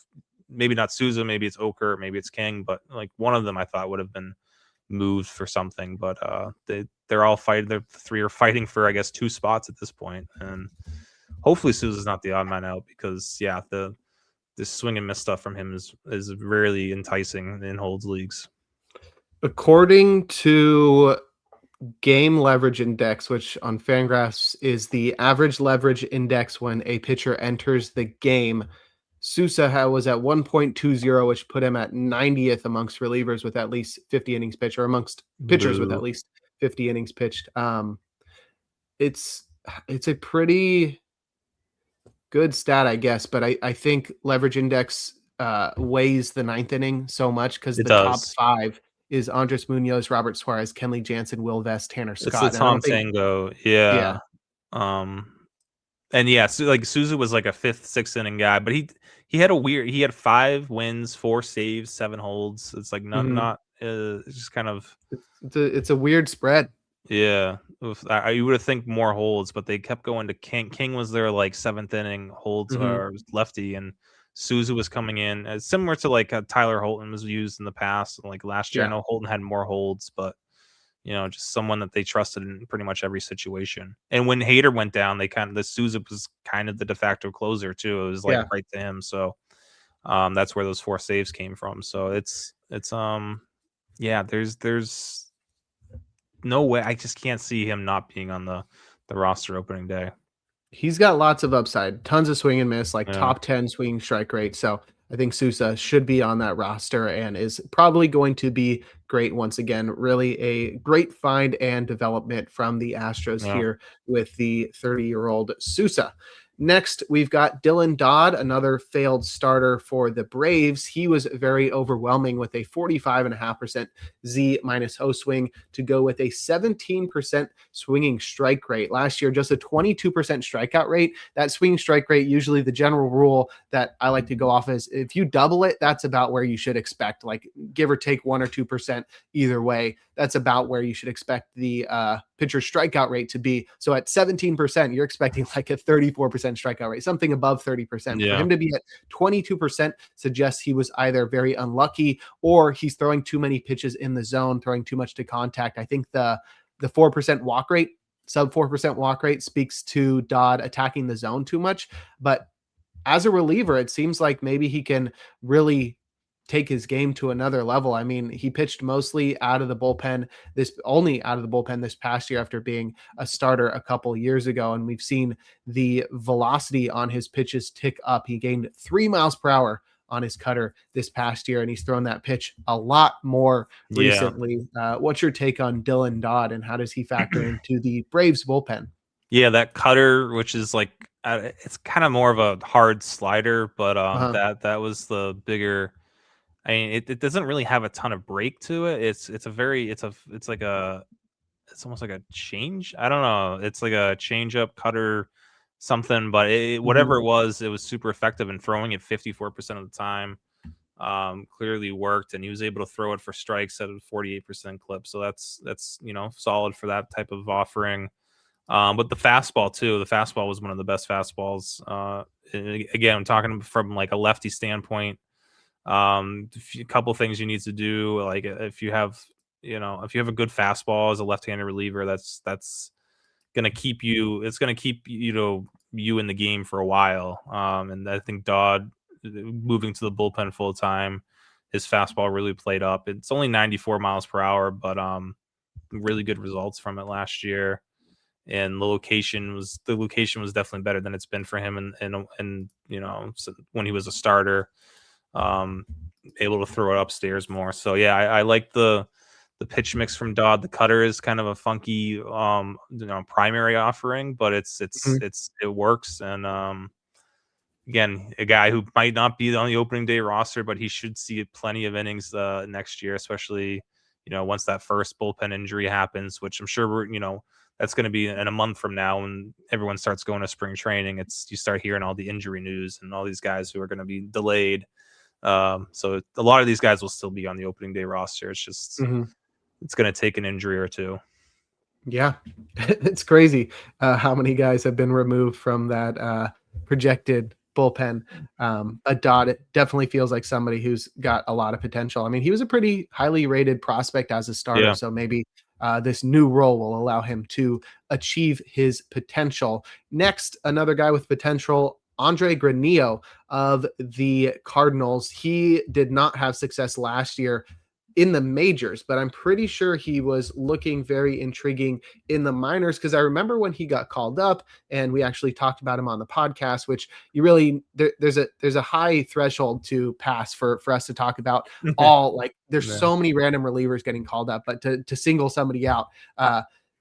maybe not Sousa, maybe it's Okert, maybe it's King, but like one of them I thought would have been moved for something. But they're all fighting. The 3 are fighting for, I guess, 2 spots at this point, and hopefully Sousa's not the odd man out, because the this swing and miss stuff from him is really enticing in holds leagues. According to Game Leverage Index, which on Fangraphs is the average leverage index when a pitcher enters the game, Sousa was at 1.20, which put him at 90th amongst relievers with at least 50 innings pitched, or amongst pitchers with at least 50 innings pitched. It's a pretty good stat, I guess, but I think leverage index weighs the ninth inning so much because the top 5 is Andres Munoz, Robert Suarez, Kenley Jansen, Will Vest, Tanner Scott. It's the Tom Tango. Yeah. And yeah, so like Sousa was like a 5th, 6th inning guy, but he had 5 wins, 4 saves, 7 holds. It's like not it's just kind of it's a weird spread. Yeah. You would have think more holds, but they kept going to King. King was their like 7th inning holds or lefty, and Sousa was coming in similar to like Tyler Holton was used in the past. Like last year, I know Holton had more holds, but just someone that they trusted in pretty much every situation. And when Hader went down, the Sousa was kind of the de facto closer too. It was like right to him. So that's where those 4 saves came from. So it's there's no way. I just can't see him not being on the roster opening day. He's got lots of upside, tons of swing and miss, like top 10 swinging strike rate. So I think Sousa should be on that roster and is probably going to be great once again. Really a great find and development from the Astros here with the 30-year-old Sousa. Next, we've got Dylan Dodd, another failed starter for the Braves. He was very overwhelming with a 45.5% Z-O swing to go with a 17% swinging strike rate. Last year, just a 22% strikeout rate. That swinging strike rate, usually the general rule that I like to go off is if you double it, that's about where you should expect, like give or take 1 or 2% either way. That's about where you should expect the pitcher strikeout rate to be. So at 17%, you're expecting like a 34% strikeout rate, something above 30%. For him to be at 22% suggests he was either very unlucky or he's throwing too many pitches in the zone, throwing too much to contact. I think the 4% walk rate, sub 4% walk rate speaks to Dodd attacking the zone too much. But as a reliever, it seems like maybe he can really take his game to another level. I mean, he pitched mostly out of the bullpen, only out of the bullpen this past year after being a starter a couple years ago. And we've seen the velocity on his pitches tick up. He gained 3 miles per hour on his cutter this past year, and he's thrown that pitch a lot more recently. What's your take on Dylan Dodd, and how does he factor into the Braves bullpen? Yeah, that cutter, which is like, it's kind of more of a hard slider, but that was the bigger. I mean, it doesn't really have a ton of break to it. It's almost like a change. I don't know. It's like a change up cutter something, but whatever it was super effective in throwing it 54% of the time. Clearly worked, and he was able to throw it for strikes at a 48% clip. So that's solid for that type of offering. But the fastball too. The fastball was one of the best fastballs. Again, I'm talking from like a lefty standpoint. A couple things you need to do, like if you have a good fastball as a left-handed reliever, that's gonna keep you. It's gonna keep you in the game for a while. And I think Dodd moving to the bullpen full time, his fastball really played up. It's only 94 miles per hour, but really good results from it last year. And the location was definitely better than it's been for him, and when he was a starter. Able to throw it upstairs more. So yeah, I like the pitch mix from Dodd. The cutter is kind of a funky primary offering, but it works. And again, a guy who might not be on the opening day roster, but he should see plenty of innings next year, especially once that first bullpen injury happens, which I'm sure that's going to be in a month from now when everyone starts going to spring training. You start hearing all the injury news and all these guys who are going to be delayed. So a lot of these guys will still be on the opening day roster. It's just it's going to take an injury or two. Yeah, it's crazy how many guys have been removed from that projected bullpen. Dodd, it definitely feels like somebody who's got a lot of potential. I mean, he was a pretty highly rated prospect as a starter, so maybe this new role will allow him to achieve his potential. Next, another guy with potential Andre Granillo of the Cardinals. He did not have success last year in the majors, but I'm pretty sure he was looking very intriguing in the minors, because I remember when he got called up and we actually talked about him on the podcast, which you really there's a high threshold to pass for us to talk about all, like there's so many random relievers getting called up, but to single somebody out,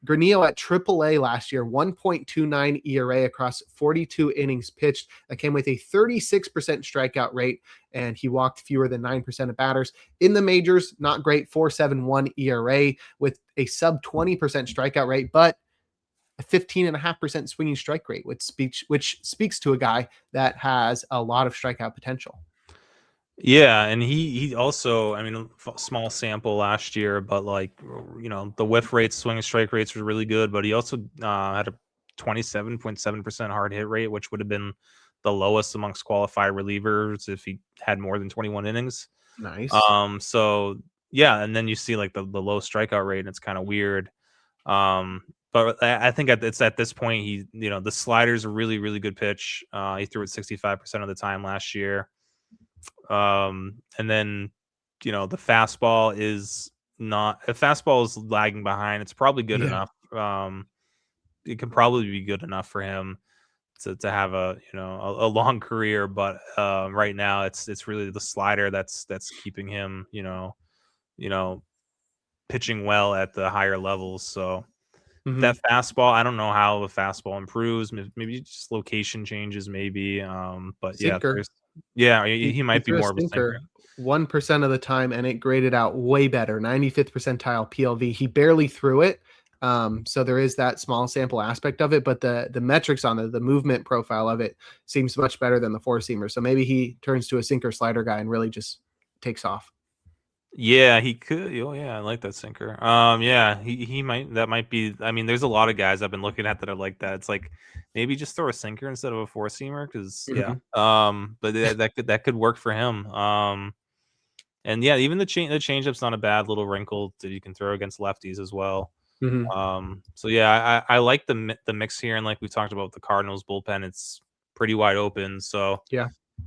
Granillo at AAA last year, 1.29 ERA across 42 innings pitched. That came with a 36% strikeout rate, and he walked fewer than 9% of batters. In the majors, not great, 4.71 ERA with a sub 20% strikeout rate, but a 15.5% swinging strike rate, which speaks to a guy that has a lot of strikeout potential. Yeah, and he also, I mean, small sample last year, but like, the whiff rates, swing strike rates were really good, but he also had a 27.7% hard hit rate, which would have been the lowest amongst qualified relievers if he had more than 21 innings. Nice. So yeah, and then you see like the low strikeout rate, and it's kind of weird. But I think it's at this point, the slider's a really, really good pitch. He threw it 65% of the time last year. And then, the fastball is lagging behind. It's probably good enough. It can probably be good enough for him to have a long career, but right now it's really the slider that's keeping him, pitching well at the higher levels. So that fastball, I don't know how the fastball improves. Maybe just location changes, maybe. But sinker. He might be more of a sinker. 1% of the time, and it graded out way better, 95th percentile PLV. He barely threw it. So there is that small sample aspect of it, but the metrics on the movement profile of it seems much better than the four seamer. So maybe he turns to a sinker slider guy and really just takes off. Yeah, he could. Oh, yeah, I like that sinker. Yeah, he might. That might be. I mean, there's a lot of guys I've been looking at that are like that. It's like maybe just throw a sinker instead of a four seamer, because but that could work for him. And yeah, even the changeup's not a bad little wrinkle that you can throw against lefties as well. So yeah, I like the mix here, and like we talked about the Cardinals bullpen, it's pretty wide open. So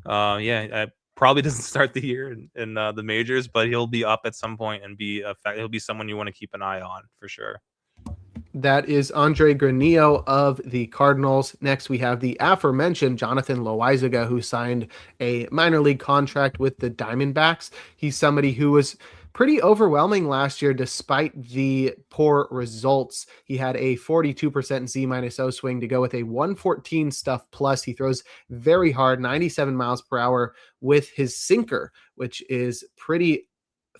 I probably doesn't start the year in the majors, but he'll be up at some point and he'll be someone you want to keep an eye on for sure. That is Andre Granillo of the Cardinals. Next, we have the aforementioned Jonathan Loaisiga, who signed a minor league contract with the Diamondbacks. He's somebody who was pretty overwhelming last year despite the poor results. He had a 42% Z-O swing to go with a 114 stuff plus. He throws very hard, 97 miles per hour with his sinker, which is pretty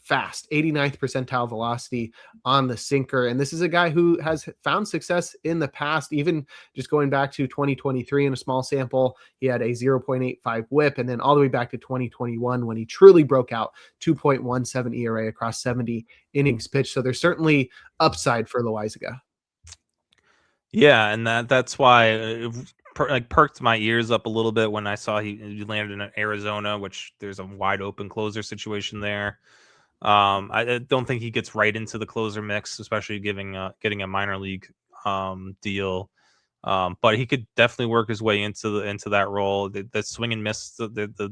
fast, 89th percentile velocity on the sinker. And this is a guy who has found success in the past, even just going back to 2023 in a small sample. He had a 0.85 whip, and then all the way back to 2021 when he truly broke out, 2.17 ERA across 70 innings pitched. So there's certainly upside for Loaisiga. Yeah, and that's why it perked my ears up a little bit when I saw he landed in Arizona, which there's a wide open closer situation there. I don't think he gets right into the closer mix, especially getting a minor league deal. But he could definitely work his way into that role. The swing and miss, the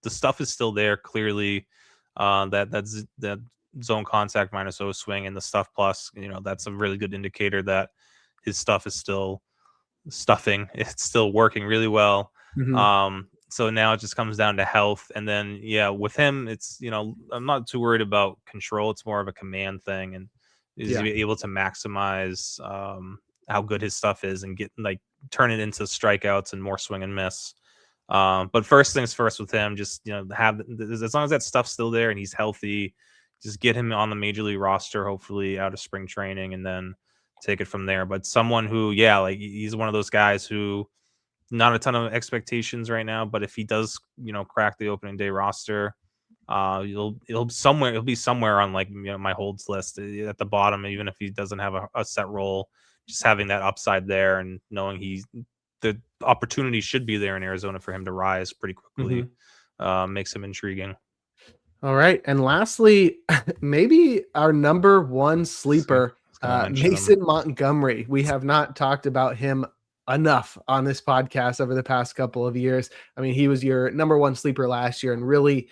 stuff is still there clearly. That zone contact minus O swing and the stuff plus, that's a really good indicator that his stuff is still stuffing. It's still working really well. So now it just comes down to health. And then, with him, it's, I'm not too worried about control. It's more of a command thing. And he's able to maximize how good his stuff is and turn it into strikeouts and more swing and miss. But first things first with him, just, have, as long as that stuff's still there and he's healthy, just get him on the major league roster, hopefully out of spring training, and then take it from there. But someone who, he's one of those guys who, not a ton of expectations right now, but if he does, crack the opening day roster, he'll be somewhere on my holds list at the bottom, even if he doesn't have a set role. Just having that upside there and knowing the opportunity should be there in Arizona for him to rise pretty quickly makes him intriguing. All right, and lastly, maybe our number one sleeper, Mason Montgomery. We have not talked about him enough on this podcast over the past couple of years. I mean, he was your number one sleeper last year and really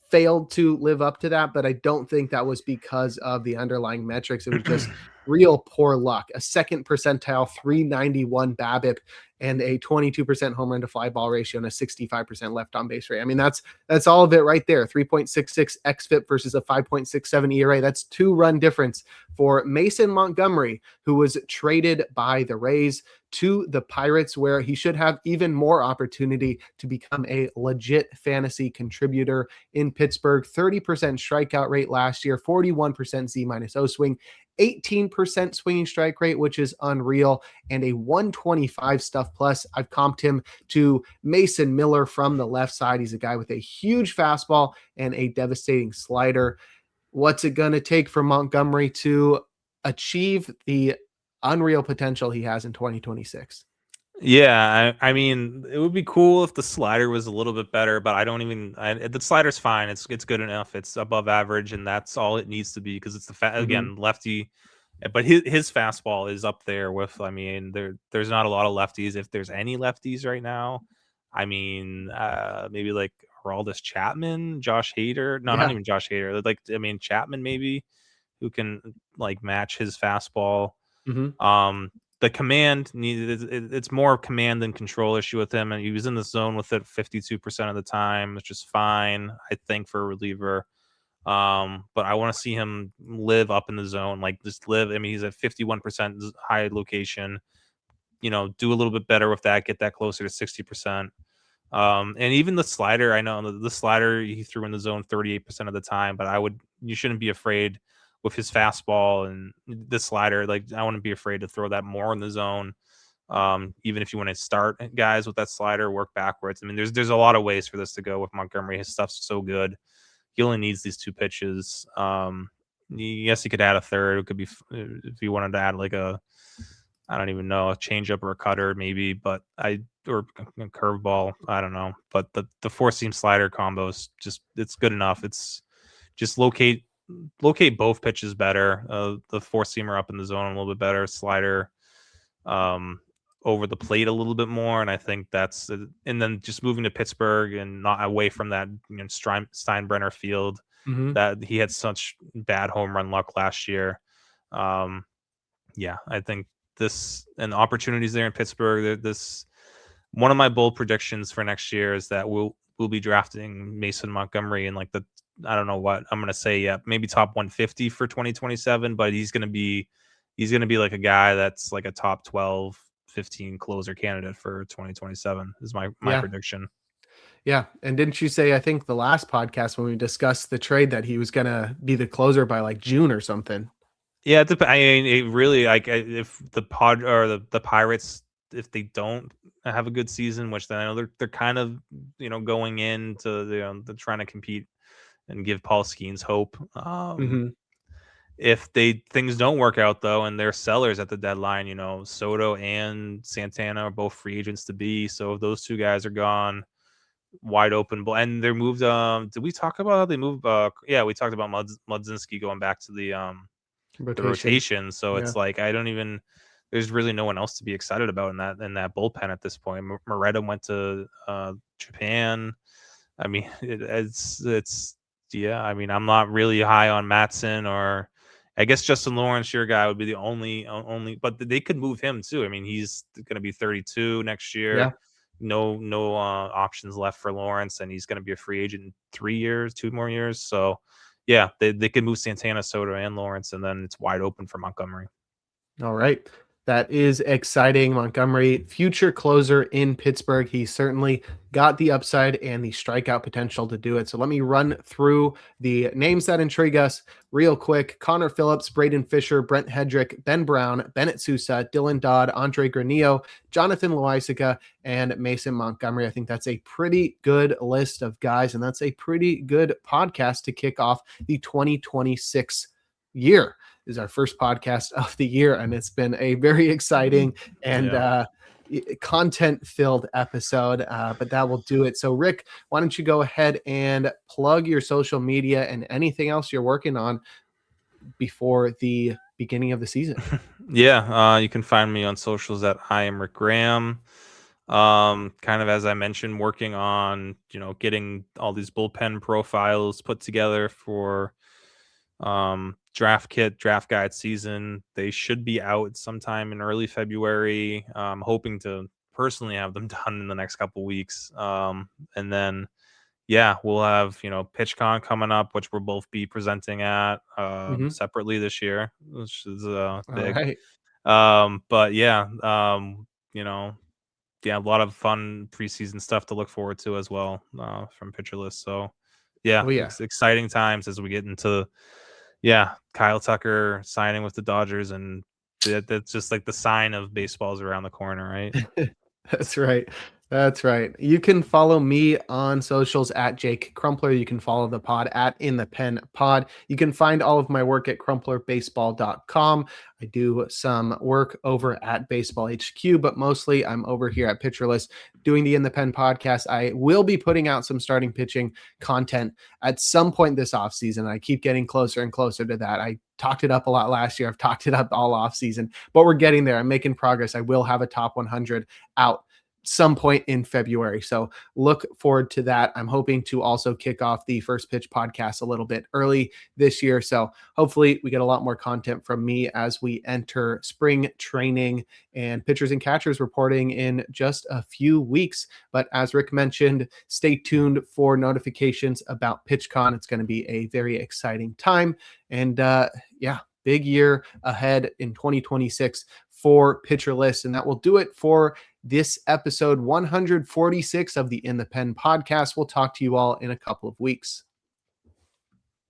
failed to live up to that, but I don't think that was because of the underlying metrics. It was just real poor luck. A second percentile 391 BABIP and a 22% home run to fly ball ratio and a 65% left on base rate. I mean, that's all of it right there. 3.66 xFIP versus a 5.67 ERA. That's 2-run difference for Mason Montgomery, who was traded by the Rays to the Pirates, where he should have even more opportunity to become a legit fantasy contributor in Pittsburgh. 30% strikeout rate last year, 41% Z-O swing, 18% swinging strike rate, which is unreal, and a 125 stuff plus. I've comped him to Mason Miller from the left side. He's a guy with a huge fastball and a devastating slider. What's it going to take for Montgomery to achieve the unreal potential he has in 2026? Yeah, I mean, it would be cool if the slider was a little bit better, but the slider's fine. It's good enough. It's above average, and that's all it needs to be, because it's again, lefty. But his fastball is up there with, I mean, there's not a lot of lefties. If there's any lefties right now, I mean, maybe like Aroldis Chapman, Josh Hader. No, not even Josh Hader. Like, I mean, Chapman maybe, who can like match his fastball. The command it's more command than control issue with him, and he was in the zone with it 52% of the time, which is fine, I think, for a reliever. But I want to see him live up in the zone, like just live. I mean, he's at 51% high location, do a little bit better with that, get that closer to 60%. And even the slider, I know the slider he threw in the zone 38% of the time, but you shouldn't be afraid with his fastball and the slider. Like, I wouldn't be afraid to throw that more in the zone. Even if you want to start guys with that slider, work backwards. I mean, there's a lot of ways for this to go with Montgomery. His stuff's so good. He only needs these 2 pitches. Yes, he could add a third. It could be, if he wanted to add like I don't even know, a changeup or a cutter maybe, or a curveball. I don't know. But the 4-seam slider combo is it's good enough. It's just locate both pitches better. The 4-seamer up in the zone a little bit better, slider over the plate a little bit more, and I think that's and then just moving to Pittsburgh and not away from that Steinbrenner field that he had such bad home run luck last year. I think this and the opportunities there in Pittsburgh. This one of my bold predictions for next year is that we'll be drafting Mason Montgomery in like I don't know what I'm going to say. Maybe top 150 for 2027, but he's going to be like a guy that's like a top 12, 15 closer candidate for 2027 is my prediction. Yeah. And didn't you say, I think the last podcast when we discussed the trade, that he was going to be the closer by like June or something? Yeah. I mean, it really, like, if the pod or the Pirates, if they don't have a good season, which then I know they're kind of, going into they're trying to compete and give Paul Skeens hope. If things don't work out though, and they're sellers at the deadline, Soto and Santana are both free agents to be. So if those 2 guys are gone, wide open, and they're moved. Did we talk about how they moved? We talked about Mudzinski going back to the rotation. So it's like there's really no one else to be excited about in that bullpen at this point. Moreta went to Japan. I mean, it's I mean, I'm not really high on Matson, or I guess Justin Lawrence, your guy, would be the only, but they could move him too. I mean, he's going to be 32 next year. Yeah. No options left for Lawrence, and he's going to be a free agent in 3 years, 2 more years. So yeah, they could move Santana, Soto, and Lawrence, and then it's wide open for Montgomery. All right. That is exciting. Montgomery, future closer in Pittsburgh. He certainly got the upside and the strikeout potential to do it. So let me run through the names that intrigue us real quick. Connor Phillips, Braydon Fisher, Brent Headrick, Ben Brown, Bennet Sousa, Dylan Dodd, Andre Granillo, Jonathan Loaisiga, and Mason Montgomery. I think that's a pretty good list of guys, and that's a pretty good podcast to kick off the 2026 year. Is our first podcast of the year, and it's been a very exciting and content-filled episode, but that will do it. So Rick, why don't you go ahead and plug your social media and anything else you're working on before the beginning of the season? Yeah, you can find me on socials at I am Rick Graham. Kind of as I mentioned, working on getting all these bullpen profiles put together for draft guide season. They should be out sometime in early February. Hoping to personally have them done in the next couple weeks. And then we'll have PitchCon coming up, which we'll both be presenting at separately this year, which is big. Right. But a lot of fun preseason stuff to look forward to as well from Pitcher List. So it's exciting times as we get into Kyle Tucker signing with the Dodgers, and that's just like the sign of baseball's around the corner, right? That's right. That's right. You can follow me on socials at Jake Crumpler. You can follow the pod at In the Pen Pod. You can find all of my work at crumplerbaseball.com. I do some work over at Baseball HQ, but mostly I'm over here at Pitcher List doing the In the Pen podcast. I will be putting out some starting pitching content at some point this offseason. I keep getting closer and closer to that. I talked it up a lot last year. I've talked it up all offseason, but we're getting there. I'm making progress. I will have a top 100 out some point in February. So look forward to that. I'm hoping to also kick off the First Pitch podcast a little bit early this year. So hopefully we get a lot more content from me as we enter spring training and pitchers and catchers reporting in just a few weeks. But as Rick mentioned, stay tuned for notifications about PitchCon. It's going to be a very exciting time. And big year ahead in 2026 for Pitcher List. And that will do it for this episode 146 of the In the Pen podcast. We'll talk to you all in a couple of weeks.